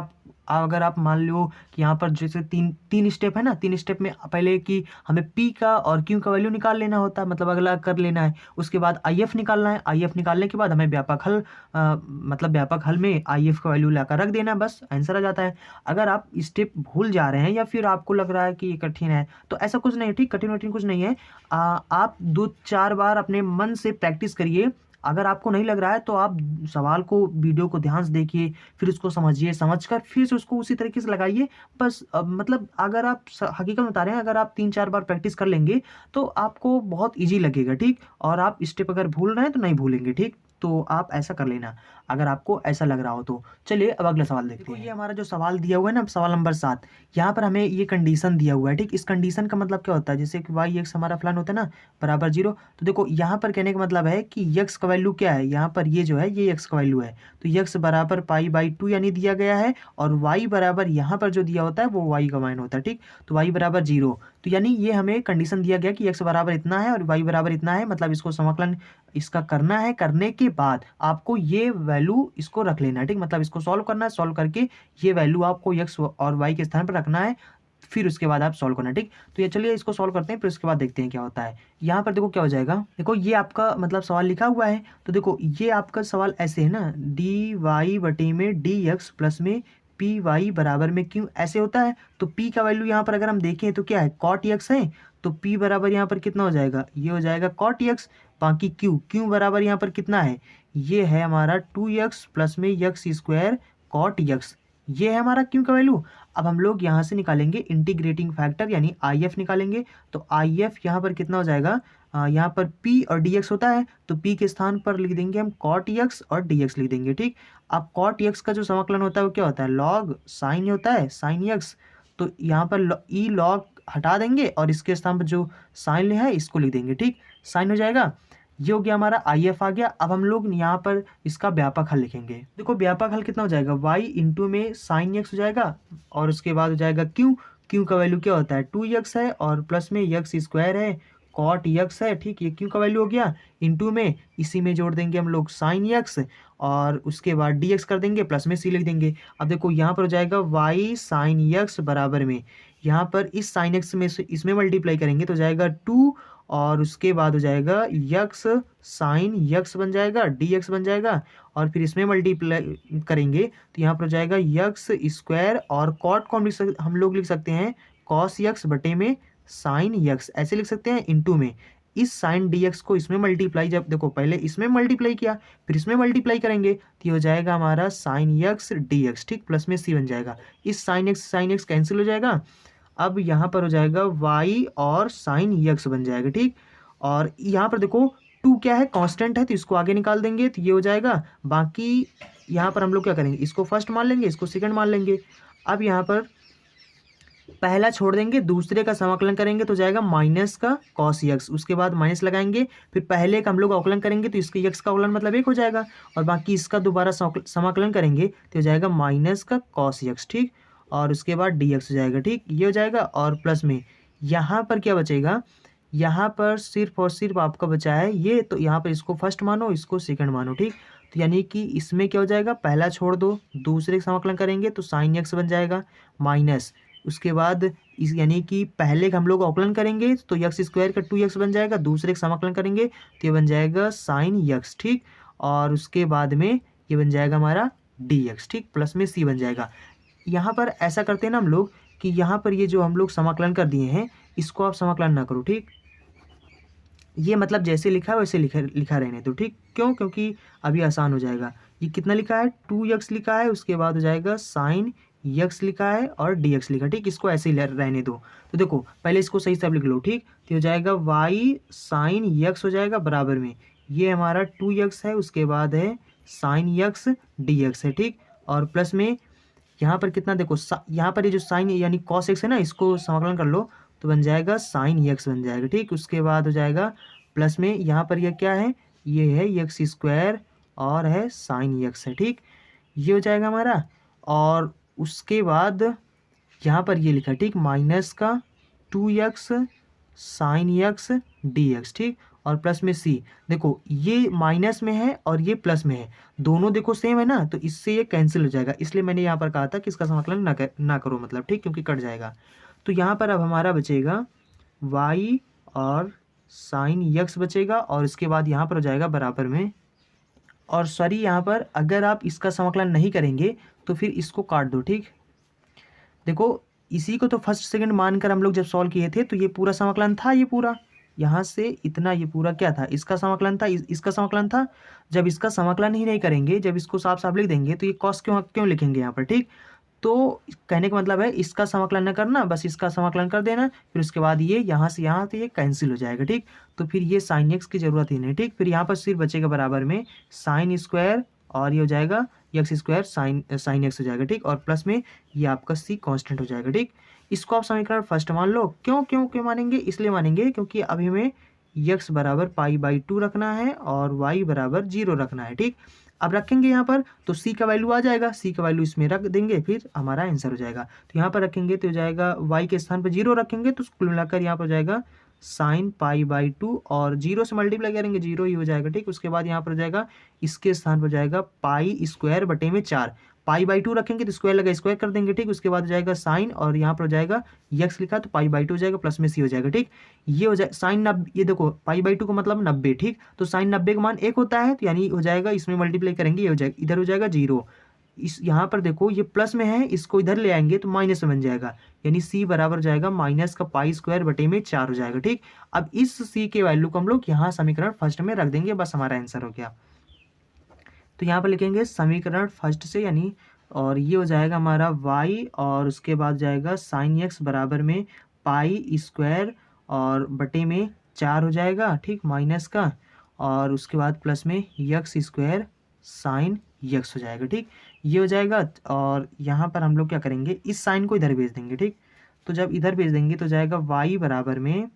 आप मान लो कि यहाँ पर जैसे तीन स्टेप है ना, 3 स्टेप में पहले कि हमें p का और q का वैल्यू निकाल लेना होता है, मतलब अगला कर लेना है, उसके बाद IF निकालना है, IF निकालने के बाद हमें व्यापक हल मतलब व्यापक हल में IF का वैल्यू लाकर रख देना, बस आंसर आ जाता है। अगर आप स्टेप भूल जा रहे हैं या फिर आपको लग रहा है कि ये कठिन है तो ऐसा कुछ नहीं है। ठीक, कठिन कुछ नहीं है। आप 2-4 बार अपने मन से प्रैक्टिस करिए। अगर आपको नहीं लग रहा है तो आप सवाल को वीडियो को ध्यान से देखिए, फिर उसको समझिए, समझकर फिर से उसको उसी तरीके से लगाइए। बस मतलब अगर आप हकीकत बता रहे हैं, अगर आप 3-4 बार प्रैक्टिस कर लेंगे तो आपको बहुत इजी लगेगा। ठीक, और आप स्टेप अगर भूल रहे हैं तो नहीं भूलेंगे। ठीक, तो आप ऐसा कर लेना अगर आपको ऐसा लग रहा हो तो। चलिए अब अगला सवाल देखते हैं। ये हमारा जो सवाल दिया हुआ है ना, सवाल नंबर 7, यहाँ पर हमें ये कंडीशन दिया हुआ है। ठीक, इस कंडीशन का मतलब क्या होता है, जैसे कि y(x) हमारा फलन होता है ना बराबर 0, तो देखो यहाँ पर कहने का मतलब है कि x का वैल्यू क्या है, यहाँ पर ये जो है ये x का वैल्यू है, तो x बराबर π/2 यानी दिया गया है और y बराबर यहाँ पर जो दिया होता है वो y का मान होता है। ठीक, तो y बराबर 0, तो यानी ये हमें कंडीशन दिया गया कि x बराबर इतना है और y बराबर इतना है, मतलब इसको समाकलन इसका करना है। करने के बाद आपको ये वैल्यू इसको रख लेना है। ठीक, मतलब इसको सॉल्व करना है, सॉल्व करके ये वैल्यू आपको x और y के स्थान पर रखना है, फिर उसके बाद आप सॉल्व करना। ठीक, तो ये चलिए इसको सॉल्व करते हैं, फिर उसके बाद देखते हैं क्या होता है। यहाँ पर देखो क्या हो जाएगा, देखो ये आपका मतलब सवाल लिखा हुआ है, तो देखो ये आपका सवाल ऐसे है ना, dy बटे में dx प्लस में py बराबर में q ऐसे होता है। तो p का वैल्यू यहाँ पर अगर हम देखें तो क्या है, cot x है, तो p बराबर यहाँ पर कितना हो जाएगा, ये हो जाएगा cot x। बाकी q बराबर यहाँ पर कितना है, ये है हमारा 2x प्लस में x² cot x, ये है हमारा q का वैल्यू। अब हम लोग यहाँ से निकालेंगे इंटीग्रेटिंग फैक्टर यानी IF निकालेंगे, तो IF यहाँ पर कितना हो जाएगा, यहाँ पर p और dx होता है, तो p के स्थान पर लिख देंगे हम cot x और dx लिख देंगे। ठीक, अब cot x का जो समाकलन होता है वो क्या होता है, log sin होता है, sin x, तो यहाँ पर e log हटा देंगे और इसके स्थान पर जो साइन है इसको लिख देंगे। ठीक, साइन हो जाएगा, ये हो गया हमारा IF आ गया। अब हम लोग यहाँ पर इसका व्यापक हल लिखेंगे। देखो व्यापक हल कितना हो जाएगा, y इंटू में साइन x हो जाएगा और उसके बाद हो जाएगा q का वैल्यू क्या होता है 2x है और प्लस में x² है, cot x है। ठीक, ये q का वैल्यू हो गया, इंटू में इसी में जोड़ देंगे हम लोग साइन x और उसके बाद dx कर देंगे, प्लस में c लिख देंगे। अब देखो यहाँ पर हो जाएगा y साइन x बराबर में, यहाँ पर इस साइन x में से इसमें मल्टीप्लाई करेंगे तो जाएगा 2 और उसके बाद हो जाएगा x साइन x बन जाएगा, dx बन जाएगा और फिर इसमें मल्टीप्लाई करेंगे तो यहाँ पर हो जाएगा x² और cot को हम लोग लिख सकते हैं cos x बटे में साइन x, ऐसे लिख सकते हैं, इंटू में इस साइन dx को इसमें मल्टीप्लाई, जब देखो पहले इसमें मल्टीप्लाई किया फिर इसमें मल्टीप्लाई करेंगे तो ये हो जाएगा हमारा साइन x dx। ठीक, प्लस में c बन जाएगा, इस साइन x कैंसिल हो जाएगा। अब यहाँ पर हो जाएगा y और साइन x बन जाएगा। ठीक, और यहाँ पर देखो 2 क्या है, कांस्टेंट है, तो इसको आगे निकाल देंगे तो ये हो जाएगा। बाकी यहाँ पर हम लोग क्या करेंगे, इसको फर्स्ट मान लेंगे, इसको सेकंड मान लेंगे। अब यहाँ पर पहला छोड़ देंगे, दूसरे का समाकलन करेंगे तो जाएगा माइनस का कॉस यक्स, उसके बाद माइनस लगाएंगे, फिर पहले का हम लोग अवकलन करेंगे तो इसके यक्स का अवकलन मतलब 1 हो जाएगा, और बाकी इसका दोबारा समाकलन करेंगे तो हो जाएगा माइनस का कॉस यक्स, ठीक। और उसके बाद डी एक्स हो जाएगा, ठीक, ये हो जाएगा। और प्लस में यहाँ पर क्या बचेगा, यहाँ पर सिर्फ और सिर्फ आपका बचा है ये, तो यहाँ पर इसको फर्स्ट मानो, इसको सेकंड मानो, ठीक। तो यानी कि इसमें क्या हो जाएगा, पहला छोड़ दो, दूसरे का समाकलन करेंगे तो साइन एक्स बन जाएगा माइनस, उसके बाद इस यानी कि पहले का हम लोग अवकलन करेंगे तो यक्स स्क्वायर का 2x बन जाएगा, दूसरे का समाकलन करेंगे तो ये बन जाएगा साइन यक्स, ठीक। और उसके बाद में ये बन जाएगा हमारा dx, ठीक, प्लस में c बन जाएगा। यहाँ पर ऐसा करते हैं ना हम लोग कि यहाँ पर ये जो हम लोग समाकलन कर दिए हैं इसको आप समाकलन ना करो, ठीक। ये मतलब जैसे लिखा है वैसे लिखा रहने दो, ठीक। क्यों, क्योंकि अभी आसान हो जाएगा। ये कितना लिखा है, 2x लिखा है, उसके बाद हो जाएगा साइन यक्स लिखा है और dx लिखा है, ठीक। इसको ऐसे ही रहने दो। तो देखो पहले इसको सही से लिख लो, ठीक। तो हो जाएगा y साइन यक्स हो जाएगा बराबर में ये हमारा 2x है, उसके बाद है साइन यक्स dx है, ठीक। और प्लस में यहाँ पर कितना देखो, यहाँ पर ये जो साइन यानी कॉस एक्स है ना, इसको समाकलन कर लो तो बन जाएगा साइन यक्स बन जाएगा, ठीक। उसके बाद हो जाएगा प्लस में यहाँ पर यह क्या है, ये है यक्स स्क्वायर और है साइन यक्स है, ठीक। ये हो जाएगा हमारा। और उसके बाद यहाँ पर ये लिखा, ठीक, माइनस का 2x साइन यक्स dx, ठीक। और प्लस में c, देखो ये माइनस में है और ये प्लस में है, दोनों देखो सेम है ना, तो इससे ये कैंसिल हो जाएगा, इसलिए मैंने यहाँ पर कहा था कि इसका समाकलन ना करो मतलब, ठीक, क्योंकि कट जाएगा। तो यहाँ पर अब हमारा बचेगा y और साइन यक्स बचेगा, और इसके बाद यहाँ पर हो जाएगा बराबर में, और सॉरी यहाँ पर अगर आप इसका समाकलन नहीं करेंगे तो फिर इसको काट दो, ठीक। देखो इसी को तो फर्स्ट सेकंड मानकर हम लोग जब सॉल्व किए थे तो ये पूरा समाकलन था, ये पूरा यहाँ से इतना, ये पूरा क्या था, इसका समाकलन था, इसका समाकलन था। जब इसका समाकलन ही नहीं करेंगे, जब इसको साफ साफ लिख देंगे तो ये कॉस क्यों लिखेंगे यहाँ पर, ठीक। तो कहने का मतलब है इसका समाकलन न करना, बस इसका समाकलन कर देना, फिर उसके बाद ये यहाँ से यहाँ तो ये कैंसिल हो जाएगा, ठीक। तो फिर ये साइन एक्स की जरूरत ही नहीं, ठीक। फिर यहाँ पर सिर्फ बचेगा बराबर में साइन स्क्वायर और ये हो जाएगा एक्स स्क्वायर साइन एक्स हो जाएगा, ठीक। और प्लस में ये आपका सी कांस्टेंट हो जाएगा, ठीक। इसको आप समीकरण फर्स्ट मान लो। क्यों मानेंगे, इसलिए मानेंगे क्योंकि अभी हमें x बराबर π/2 रखना है और y बराबर 0 रखना है, ठीक। अब रखेंगे यहाँ पर तो c का वैल्यू आ जाएगा, c का वैल्यू इसमें रख देंगे, फिर हमारा आंसर हो जाएगा। तो यहाँ पर रखेंगे तो हो जाएगा y के स्थान पर 0 रखेंगे तो कुल मिलाकर यहाँ पर हो जाएगा साइन π/2 और 0 से मल्टीप्लाई करेंगे 0 ही हो जाएगा, ठीक। उसके बाद यहाँ पर हो जाएगा इसके स्थान पर हो जाएगा π²/4, π/2 रखेंगे तो स्क्वायर लगा स्क्वायर कर देंगे, ठीक। उसके बाद हो जाएगा साइन और यहाँ पर हो जाएगा x लिखा तो π/2 हो जाएगा, प्लस में c हो जाएगा, ठीक। ये हो जाए साइन 90, ये देखो π/2 का मतलब 90, ठीक। तो साइन 90 का मान 1 होता है, तो यानी हो जाएगा इसमें मल्टीप्लाई करेंगे ये हो जाएगा, इधर हो जाएगा 0, इस यहाँ पर देखो ये प्लस में है, इसको इधर ले आएंगे तो माइनस में बन जाएगा, यानी c बराबर हो जाएगा माइनस का π²/4 हो जाएगा, ठीक। अब इस c के वैल्यू को हम लोग यहाँ समीकरण फर्स्ट में रख देंगे, बस हमारा आंसर हो गया। तो यहाँ पर लिखेंगे समीकरण फर्स्ट से, यानी और ये हो जाएगा हमारा y और उसके बाद जाएगा साइन एक्स बराबर में π² और बटे में 4 हो जाएगा, ठीक, माइनस का, और उसके बाद प्लस में x² साइन यक्स हो जाएगा, ठीक। ये हो जाएगा। और यहाँ पर हम लोग क्या करेंगे, इस साइन को इधर भेज देंगे, ठीक। तो जब इधर भेज देंगे तो जाएगा y बराबर में,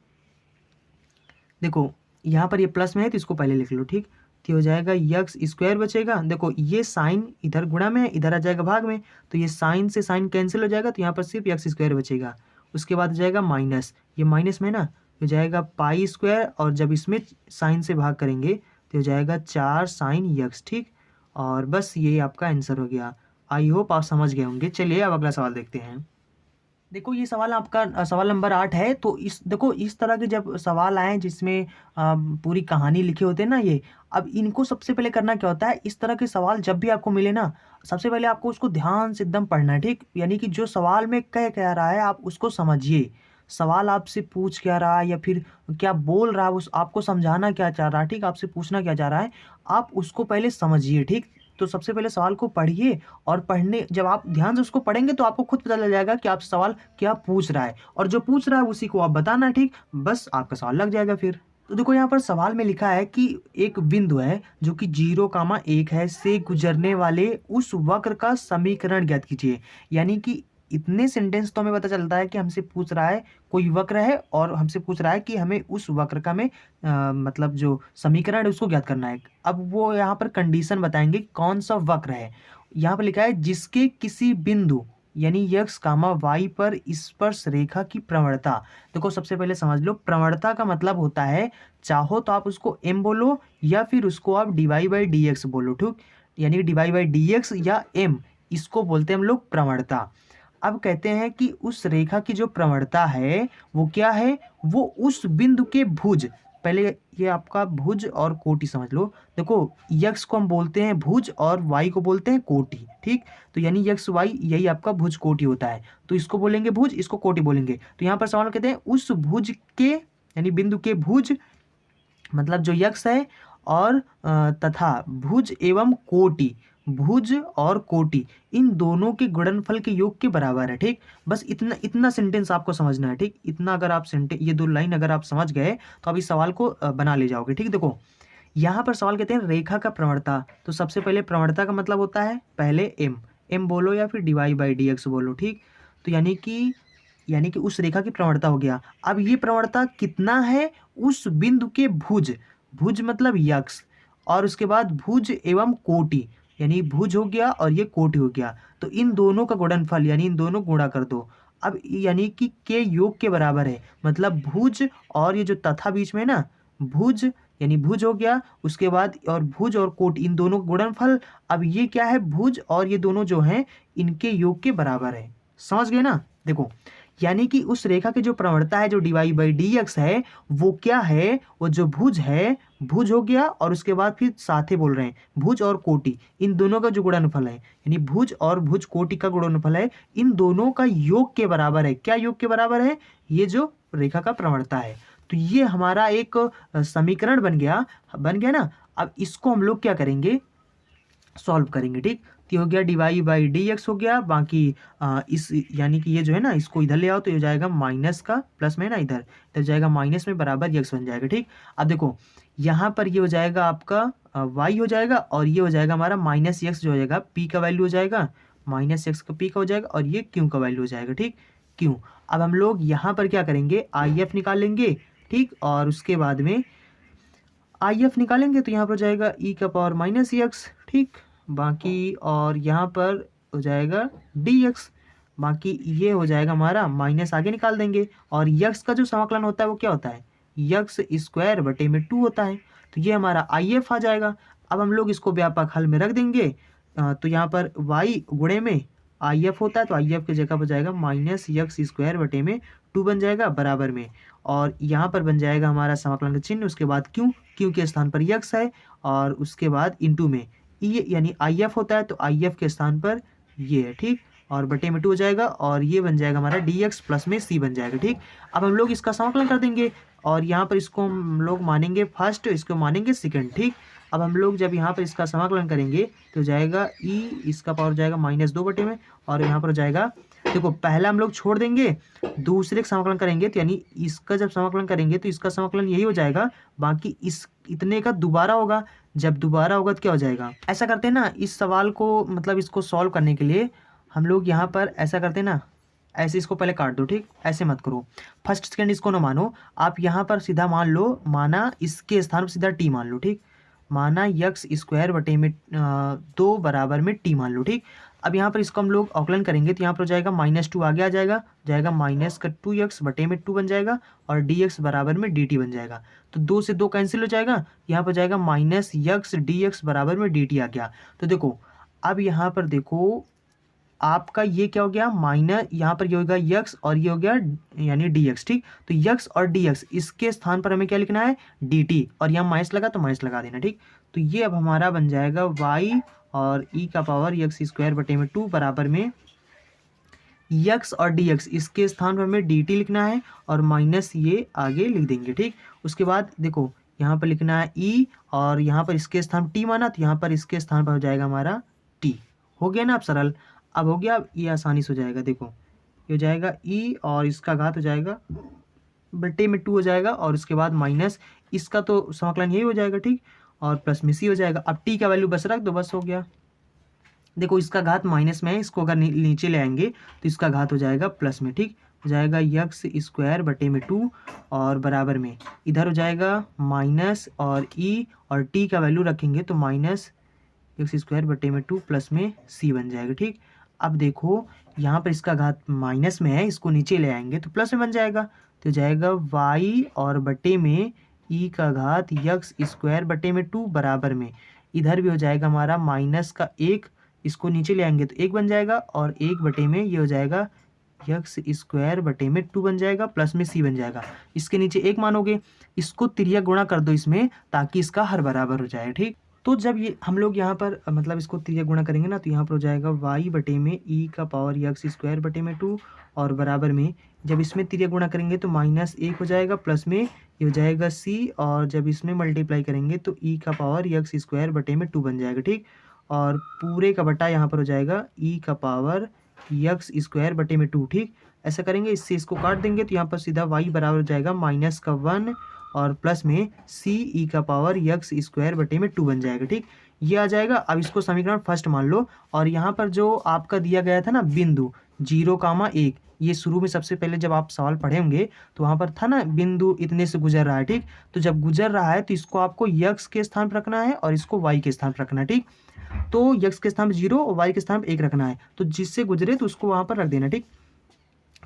देखो यहाँ पर ये प्लस में है तो इसको पहले लिख लो, ठीक। तो हो जाएगा x² बचेगा, देखो ये साइन इधर गुणा में है, इधर आ जाएगा भाग में, तो ये साइन से साइन कैंसिल हो जाएगा, तो यहाँ पर सिर्फ x² बचेगा। उसके बाद हो जाएगा माइनस, ये माइनस में ना हो जाएगा π² और जब इसमें साइन से भाग करेंगे तो हो जाएगा 4 साइन यक्स, ठीक। और बस ये आपका आंसर हो गया। आई होप आप समझ गए होंगे। चलिए अब अगला सवाल देखते हैं। देखो ये सवाल आपका सवाल नंबर 8 है। तो इस तरह के जब सवाल आए जिसमें पूरी कहानी लिखे होते हैं ना, ये अब इनको सबसे पहले करना क्या होता है, इस तरह के सवाल जब भी आपको मिले ना, सबसे पहले आपको उसको ध्यान से एकदम पढ़ना है, ठीक। यानी कि जो सवाल में कह रहा है आप उसको समझिए, सवाल आपसे पूछ क्या रहा है या फिर क्या बोल रहा है, उस आपको समझाना क्या चाह रहा है, ठीक, आपसे पूछना क्या चाह रहा है, आप उसको पहले समझिए, ठीक। तो सबसे पहले सवाल को पढ़िए और जब आप ध्यान से उसको पढ़ेंगे तो आपको खुद पता लग जाएगा कि आप सवाल क्या पूछ रहा है, और जो पूछ रहा है उसी को आप बताना, ठीक। बस आपका सवाल लग जाएगा फिर। तो देखो यहाँ पर सवाल में लिखा है कि एक बिंदु है जो कि 0,1 है से गुजरने वाले उस वक्र का समीकरण ज्ञात कीजिए। यानी कि इतने सेंटेंस तो हमें पता चलता है कि हमसे पूछ रहा है कोई वक्र है और हमसे पूछ रहा है कि हमें उस वक्र का में मतलब जो समीकरण है उसको ज्ञात करना है। अब वो यहाँ पर कंडीशन बताएंगे कौन सा वक्र है। यहाँ पर लिखा है जिसके किसी बिंदु यानी यक्स कामा वाई पर स्पर्श रेखा की प्रवणता। देखो सबसे पहले समझ लो, प्रवणता का मतलब होता है, चाहो तो आप उसको m बोलो या फिर उसको आप डिवाई बाई डी एक्स बोलो, ठीक, यानी डिवाई बाई डी एक्स या m, इसको बोलते हैं हम लोग प्रवणता। अब कहते हैं कि उस रेखा की जो प्रवणता है वो क्या है, वो उस बिंदु के भुज, पहले ये आपका भुज और कोटि समझ लो। देखो यक्स को हम बोलते हैं भुज और वाई को बोलते हैं कोटि, ठीक, तो यानी यक्स वाई यही आपका भुज कोटि होता है, तो इसको बोलेंगे भुज, इसको कोटि बोलेंगे। तो यहाँ पर सवाल कहते हैं उस भुज के यानी बिंदु के भुज मतलब जो यक्स है और तथा भुज एवं कोटि, भुज और कोटि इन दोनों के गुणनफल के योग के बराबर है, ठीक। बस इतना इतना सेंटेंस आपको समझना है, ठीक। इतना अगर आप सेंटेंस ये 2 लाइन अगर आप समझ गए तो आप इस सवाल को बना ले जाओगे, ठीक। देखो यहाँ पर सवाल कहते हैं रेखा का प्रवणता, तो सबसे पहले प्रवणता का मतलब होता है पहले m बोलो या फिर डिवाई बाई डी एक्स बोलो, ठीक। तो यानी कि उस रेखा की प्रवणता हो गया। अब ये प्रवणता कितना है, उस बिंदु के भुज, भुज मतलब यक्स, और उसके बाद भुज एवं कोटि यानी भुज हो गया और ये कोटि हो गया, तो इन दोनों का गुणनफल यानी इन दोनों गुणा कर दो। अब यानी कि के योग के बराबर है, मतलब भुज और ये जो तथा बीच में ना, भुज यानी भुज हो गया, उसके बाद और भुज और कोटि इन दोनों का गुणनफल। अब ये क्या है, भुज और ये दोनों जो हैं इनके योग के बराबर है। समझ गए ना। देखो यानी कि उस रेखा की जो प्रवणता है जो डिवाई बाई डी एक्स है वो क्या है, वो जो भुज है, भुज हो गया और उसके बाद फिर साथे बोल रहे हैं भुज और कोटि इन दोनों का जो गुणनफल है, यानी भुज और भुज कोटि का गुणनफल है, इन दोनों का योग के बराबर है। क्या योग के बराबर है, ये जो रेखा का प्रवणता है। तो ये हमारा एक समीकरण बन गया ना। अब इसको हम लोग क्या करेंगे, सॉल्व करेंगे, ठीक। तो हो गया डिवाई बाई डी एक्स हो गया, बाकी इस यानी कि ये जो है ना इसको इधर ले आओ तो ये हो जाएगा माइनस का प्लस में ना इधर जाएगा माइनस में बराबर यक्स बन जाएगा, ठीक। अब देखो यहाँ पर ये हो जाएगा आपका वाई हो जाएगा और ये हो जाएगा हमारा माइनस यक्स जो हो जाएगा पी का वैल्यू हो जाएगा, माइनस यक्स का पी का हो जाएगा और ये क्यू का वैल्यू हो जाएगा, ठीक, क्यू। अब हम लोग यहाँ पर क्या करेंगे, आई एफ निकाल लेंगे, ठीक, और उसके बाद में आई एफ निकालेंगे तो यहाँ पर जाएगा ई का पावर माइनस यक्स, ठीक, बाकी और यहाँ पर हो जाएगा डी एक्स, बाकी ये हो जाएगा हमारा माइनस आगे निकाल देंगे, और यक्स का जो समाकलन होता है वो क्या होता है, यक्स स्क्वायर बटे में 2 होता है, तो ये हमारा आई एफ आ जाएगा। अब हम लोग इसको व्यापक हल में रख देंगे, तो यहाँ पर वाई गुणे में आई एफ होता है, तो आई एफ की जगह पर जाएगा माइनस यक्स स्क्वायर बटे में 2 बन जाएगा बराबर में, और यहाँ पर बन जाएगा हमारा समाकलन का चिन्ह, उसके बाद क्यू के स्थान पर यक्स है, और उसके बाद इंटू में ये यानी आई एफ होता है, तो आई एफ के स्थान पर ये है, ठीक, और बटे में 2 हो जाएगा, और ये बन जाएगा हमारा डी एक्स प्लस में सी बन जाएगा, ठीक। अब हम लोग इसका समाकलन कर देंगे, और यहाँ पर इसको हम लोग मानेंगे फर्स्ट, इसको मानेंगे सेकंड, ठीक। अब हम लोग जब यहाँ पर इसका समाकलन करेंगे तो जाएगा ई इसका पावर जाएगा -2 बटे में, और यहाँ पर जाएगा, देखो पहला हम लोग छोड़ देंगे, दूसरे का समाकलन करेंगे, तो यानी इसका जब समाकलन करेंगे तो इसका समाकलन यही हो जाएगा, बाकी इस इतने का दोबारा होगा, जब दोबारा होगा तो क्या हो जाएगा। ऐसा करते हैं ना इस सवाल को, मतलब इसको सॉल्व करने के लिए हम लोग यहाँ पर ऐसा करते हैं ना, ऐसे इसको पहले काट दो, ठीक, ऐसे मत करो, फर्स्ट सेकंड इसको ना मानो, आप यहाँ पर सीधा मान लो, माना इसके स्थान पर सीधा टी मान लो, ठीक, माना यक्स स्क्वायर बटे में 2 बराबर में टी मान लो, ठीक। अब यहाँ पर इसको हम लोग अवकलन करेंगे तो यहाँ पर जाएगा -2 आगे आ जाएगा माइनस का 2x बटे में 2 बन जाएगा, और dx बराबर में dt बन जाएगा, तो 2 से 2 कैंसिल हो जाएगा, यहाँ पर जाएगा माइनस यक्स dx बराबर में dt आ गया। तो देखो अब यहाँ पर देखो आपका ये क्या हो गया, माइनस यहाँ पर ये हो गया यक्स और ये हो गया यानी dx, ठीक। तो यक्स और dx इसके स्थान पर हमें क्या लिखना है, dt, और यहाँ माइनस लगा तो माइनस लगा देना, ठीक। तो ये अब हमारा बन जाएगा y और e का पावर यक्स स्क्वायर बटे में 2 बराबर में यक्स और dx इसके स्थान पर हमें dt लिखना है, और माइनस ये आगे लिख देंगे, ठीक। उसके बाद देखो यहाँ पर लिखना है e, और यहाँ पर इसके स्थान t माना, तो यहाँ पर इसके स्थान पर हो जाएगा हमारा t। हो गया ना अब सरल, अब हो गया, अब ये आसानी से हो जाएगा, देखो ये हो जाएगा e और इसका घात हो जाएगा बटे में 2 हो जाएगा, और उसके बाद माइनस इसका तो समाकलन यही हो जाएगा, ठीक, और प्लस में सी हो जाएगा। अब टी का वैल्यू बस रख दो, बस हो गया। देखो इसका घात माइनस में है, इसको अगर नीचे ले आएंगे तो इसका घात हो जाएगा प्लस में, ठीक हो जाएगा यक्स स्क्वायर बटे में 2 और बराबर में इधर हो जाएगा माइनस और ई और टी का वैल्यू रखेंगे तो माइनस एक्स स्क्वायर बटे में 2 प्लस में सी बन जाएगा, ठीक। अब देखो यहाँ पर इसका घात माइनस में है, इसको नीचे ले आएंगे तो प्लस में बन जाएगा, तो जाएगा वाई और बटे में ई का घात यक्स स्क्वायर बटे में 2 बराबर में इधर भी हो जाएगा हमारा माइनस का 1, इसको नीचे ले आएंगे तो 1 बन जाएगा और 1 बटे में ये हो जाएगा यक्स स्क्वायर बटे में 2 बन जाएगा प्लस में सी बन जाएगा। इसके नीचे 1 मानोगे, इसको तिरिया गुणा कर दो इसमें ताकि इसका हर बराबर हो जाए, ठीक। तो जब ये हम लोग यहाँ पर मतलब इसको तिरिया गुणा करेंगे ना तो यहाँ पर हो जाएगा वाई बटे में ई का पावर यक्स स्क्वायर बटे में 2 और बराबर में जब इसमें तिरिया गुणा करेंगे तो -1 हो जाएगा प्लस में ये हो जाएगा सी और जब इसमें मल्टीप्लाई करेंगे तो ई का पावर यक्स स्क्वायर बटे में 2 बन जाएगा, ठीक। और पूरे का बटा यहाँ पर हो जाएगा ई का पावर यक्स स्क्वायर बटे में 2, ठीक। ऐसा करेंगे, इससे इसको काट देंगे तो यहाँ पर सीधा वाई बराबर हो जाएगा -1 और प्लस में सी ई का पावर यक्स स्क्वायर बटे में 2 बन जाएगा, ठीक। ये आ जाएगा। अब इसको समीकरण फर्स्ट मान लो और यहाँ पर जो आपका दिया गया था ना बिंदु 0,1, ये शुरू में सबसे पहले जब आप सवाल पढ़े होंगे तो वहाँ पर था ना बिंदु इतने से गुजर रहा है, ठीक। तो जब गुजर रहा है तो इसको आपको यक्स के स्थान पर रखना है और इसको वाई के स्थान पर रखना है, ठीक। तो यक्स के स्थान पर 0 और वाई के स्थान पर 1 रखना है, तो जिससे गुजरे तो उसको वहाँ पर रख देना, ठीक।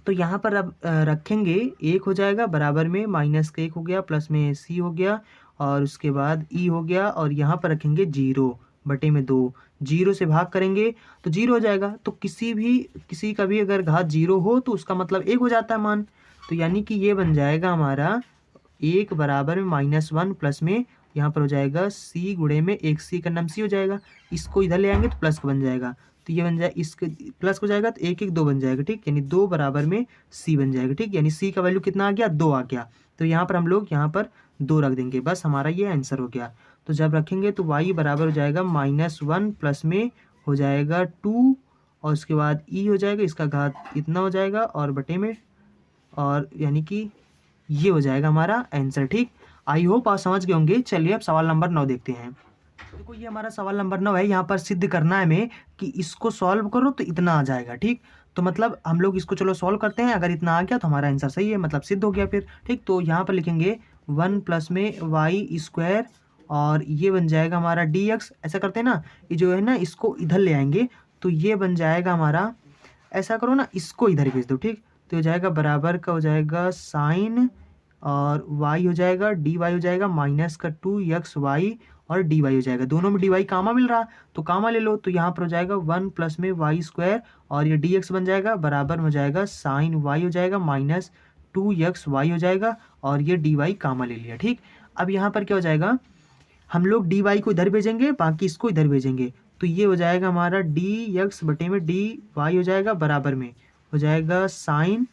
तो यहाँ पर अब रखेंगे 1 हो जाएगा बराबर में -1 हो गया प्लस में सी हो गया और उसके बाद ई हो गया और यहाँ पर रखेंगे 0 बटे में 2, 0 से भाग करेंगे तो 0 हो जाएगा। तो किसी का भी अगर घात 0 हो तो उसका मतलब 1 हो जाता है मान, तो यानी कि ये बन जाएगा हमारा 1 बराबर में -1 प्लस में यहाँ पर हो जाएगा सी गुणे में 1 सी का नाम सी हो जाएगा, इसको इधर ले आएंगे तो प्लस का बन जाएगा, तो ये बन जाए इसके प्लस हो जाएगा तो 1 1 2 बन जाएगा, ठीक। यानी 2 बराबर में सी बन जाएगा, ठीक। यानी सी का वैल्यू कितना आ गया 2 आ गया, तो यहाँ पर हम लोग यहाँ पर 2 रख देंगे, बस हमारा ये आंसर हो गया। तो जब रखेंगे तो y बराबर हो जाएगा -1 प्लस में हो जाएगा 2 और उसके बाद ई हो जाएगा, इसका घात इतना हो जाएगा और बटे में और यानी कि ये हो जाएगा हमारा आंसर, ठीक। आई होप आप समझ गए होंगे। चलिए अब सवाल नंबर 9 देखते हैं। देखो ये हमारा सवाल नंबर 9 है, यहाँ पर सिद्ध करना है हमें कि इसको सॉल्व करो तो इतना आ जाएगा, ठीक। तो मतलब हम लोग इसको चलो सॉल्व करते हैं, अगर इतना आ गया तो हमारा आंसर सही है, मतलब सिद्ध हो गया फिर, ठीक। तो यहाँ पर लिखेंगे 1 प्लस में वाई स्क्वायर और ये बन जाएगा हमारा dx। ऐसा करते हैं ना, ये जो है ना इसको इधर ले आएंगे तो ये बन जाएगा हमारा, ऐसा करो ना इसको इधर भेज दो, ठीक। तो हो जाएगा बराबर का हो जाएगा साइन और y हो जाएगा dy हो जाएगा माइनस का 2xy और dy हो जाएगा, दोनों में dy कामा मिल रहा तो कामा ले लो, तो यहाँ पर हो जाएगा 1 प्लस में वाई स्क्वायर और ये dx बन जाएगा बराबर हो जाएगा साइन y हो जाएगा माइनस 2xy हो जाएगा और ये dy कामा ले लिया, ठीक। अब यहाँ पर क्या हो जाएगा, हम लोग dy को इधर भेजेंगे बाकी इसको इधर भेजेंगे, तो ये हो जाएगा हमारा dx बटे में dy हो जाएगा बराबर में हो जाएगा साइन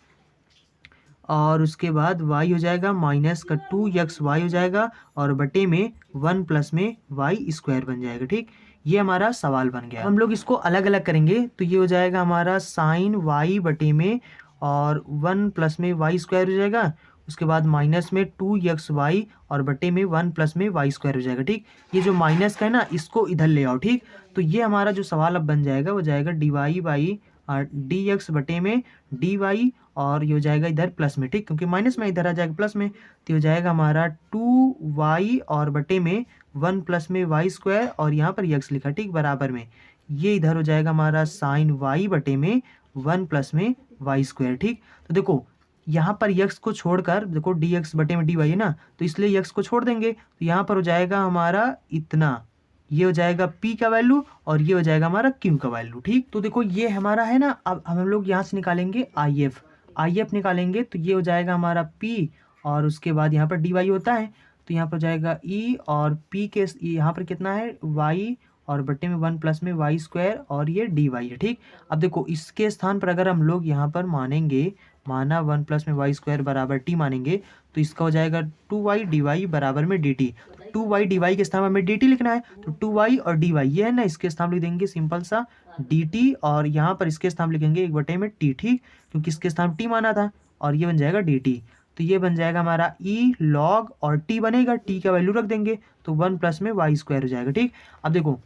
और उसके बाद y हो जाएगा माइनस का 2xy हो जाएगा और बटे में 1 प्लस में वाई स्क्वायर बन जाएगा, ठीक। ये हमारा सवाल बन गया। हम लोग इसको अलग अलग करेंगे तो ये हो जाएगा हमारा साइन y बटे में और 1 प्लस में वाई स्क्वायर हो जाएगा, उसके बाद माइनस में 2xy और बटे में 1 प्लस में वाई स्क्वायर हो जाएगा, ठीक। ये जो माइनस का है ना इसको इधर ले आओ, ठीक। तो ये हमारा जो सवाल अब बन जाएगा वो जाएगा dy बाई dx बटे में dy और ये हो जाएगा इधर प्लस में, ठीक, क्योंकि माइनस में इधर आ जाएगा प्लस में, तो हो जाएगा हमारा 2y और बटे में 1 प्लस में वाई स्क्वायर और यहाँ पर x लिखा, ठीक, बराबर में ये इधर हो जाएगा हमारा साइन y बटे में 1 प्लस में वाई स्क्वायर, ठीक। तो देखो यहाँ पर x को छोड़कर देखो dx बटे में dy है ना, तो इसलिए x को छोड़ देंगे तो यहाँ पर हो जाएगा हमारा इतना, ये हो जाएगा p का वैल्यू और ये हो जाएगा हमारा q का वैल्यू, ठीक। तो देखो ये हमारा है ना, अब हम लोग यहाँ से निकालेंगे if निकालेंगे तो ये हो जाएगा हमारा p और उसके बाद यहाँ पर dy होता है तो यहाँ पर हो जाएगा e और p के यहाँ पर कितना है y और बटे में 1 प्लस में वाई स्क्वायर और ये dy है, ठीक। अब देखो इसके स्थान पर अगर हम लोग यहाँ पर माना 1 प्लस में वाई स्क्वायर बराबर t मानेंगे तो इसका हो जाएगा 2y dy बराबर में dt, 2y dy के स्थान पर हमें dt लिखना है तो 2y और dy ये है ना, इसके स्थान लिख देंगे सिंपल सा dt और यहाँ पर इसके स्थान लिखेंगे 1 बटे में t, ठीक, क्योंकि इसके स्थान t माना था और ये बन जाएगा dt। तो ये बन जाएगा हमारा e log और t बनेगा, t का वैल्यू रख देंगे तो 1 प्लस में वाई स्क्वायर हो जाएगा, ठीक। अब देखो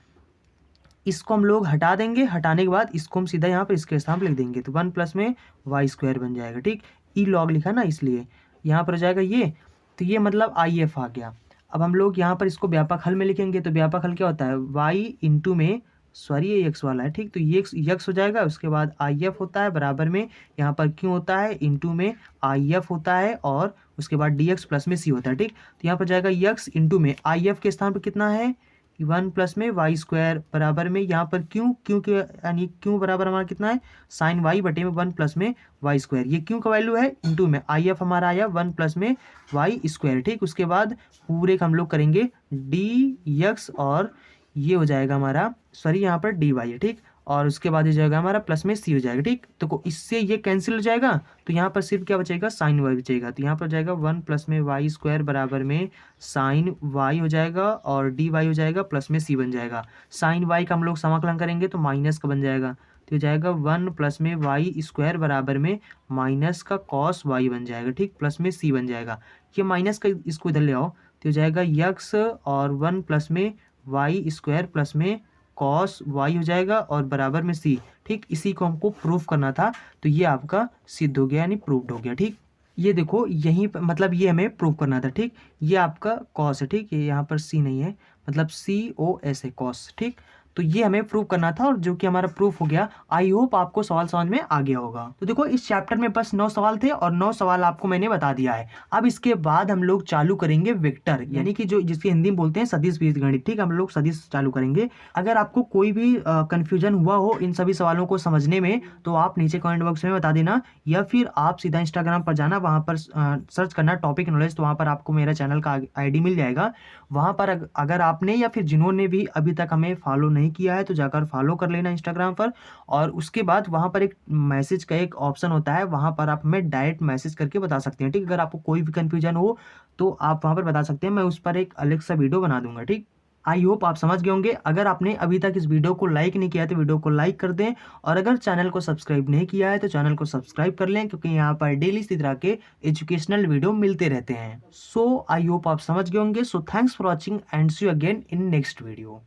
इसको हम लोग हटा देंगे, हटाने के बाद इसको हम सीधा यहाँ पर इसके स्थान पर लिख देंगे, तो 1 प्लस में वाई स्क्वायर बन जाएगा। ठीक, ई लॉग लिखा ना इसलिए यहाँ पर हो जाएगा ये, तो ये मतलब आई एफ आ गया। अब हम लोग यहाँ पर इसको व्यापक हल में लिखेंगे, तो व्यापक हल क्या होता है, वाई इंटू में सॉरी ये एक्स वाला है। ठीक, तो ये एक्स हो जाएगा, उसके बाद आई एफ होता है बराबर में यहाँ पर क्यों होता है इंटू में आई एफ होता है, और उसके बाद डी एक्स प्लस में सी होता है। ठीक, तो यहाँ पर जाएगा एक्स इंटू में आई एफ के स्थान पर कितना है 1 प्लस में वाई स्क्वायर बराबर में यहाँ पर क्यों के यानी क्यों बराबर हमारा कितना है साइन वाई बटे में 1 प्लस में वाई स्क्वायर, ये क्यों का वैल्यू है इंटू में आई एफ हमारा आया 1 प्लस में वाई स्क्वायर। ठीक, उसके बाद पूरे का हम लोग करेंगे डी एक्स और ये हो जाएगा हमारा सॉरी यहाँ पर डी वाई है। ठीक, और उसके बाद ये जाएगा हमारा प्लस में सी हो जाएगा। ठीक, तो इससे ये कैंसिल हो जाएगा, तो यहाँ पर सिर्फ क्या बचेगा साइन वाई बचेगा, तो यहाँ पर जाएगा 1 प्लस में वाई स्क्वायर बराबर में साइन वाई हो जाएगा और डी वाई हो जाएगा प्लस में सी बन जाएगा। साइन वाई का हम लोग समाकलन करेंगे तो माइनस का बन जाएगा, तो जाएगा 1 प्लस में वाई स्क्वायर बराबर में माइनस का कॉस वाई बन जाएगा। ठीक, प्लस में सी बन जाएगा, ये माइनस का इसको इधर ले आओ, तो जाएगा यक्स और 1 प्लस में वाई स्क्वायर प्लस में कॉस वाई हो जाएगा और बराबर में सी। ठीक, इसी को हमको प्रूफ करना था, तो ये आपका सिद्ध हो गया यानी प्रूव्ड हो गया। ठीक, ये देखो यहीं पर मतलब ये हमें प्रूव करना था। ठीक, ये आपका कॉस है। ठीक, ये यहाँ पर सी नहीं है, मतलब सी ओ एस है कॉस। ठीक, तो ये हमें प्रूव करना था और जो कि हमारा प्रूफ हो गया। आई होप आपको सवाल समझ में आ गया होगा। तो देखो इस चैप्टर में बस 9 सवाल थे और 9 सवाल आपको मैंने बता दिया है। अब इसके बाद हम लोग चालू करेंगे वेक्टर, यानी कि जो जिसकी हिंदी में बोलते हैं सदिश बीजगणित। ठीक, हम लोग सदिश चालू करेंगे। अगर आपको कोई भी कंफ्यूजन हुआ हो इन सभी सवालों को समझने में तो आप नीचे कमेंट बॉक्स में बता देना, या फिर आप सीधा इंस्टाग्राम पर जाना, वहाँ पर सर्च करना टॉपिक नॉलेज, तो वहाँ पर आपको मेरा चैनल का ID मिल जाएगा। वहाँ पर अगर आपने या फिर जिन्होंने भी अभी तक हमें फॉलो नहीं किया है तो जाकर फॉलो कर लेना इंस्टाग्राम पर, और उसके बाद वहाँ पर एक मैसेज का एक ऑप्शन होता है, वहाँ पर आप हमें डायरेक्ट मैसेज करके बता सकते हैं। ठीक, अगर आपको कोई भी कन्फ्यूजन हो तो आप वहाँ पर बता सकते हैं, मैं उस पर एक अलग सा वीडियो बना दूंगा। ठीक, आई होप आप समझ गए होंगे। अगर आपने अभी तक इस वीडियो को लाइक नहीं किया तो वीडियो को लाइक कर दें, और अगर चैनल को सब्सक्राइब नहीं किया है तो चैनल को सब्सक्राइब कर लें, क्योंकि यहाँ पर डेली इसी तरह के एजुकेशनल वीडियो मिलते रहते हैं। सो आई होप आप समझ गए होंगे। So thanks for watching and see you again in next video.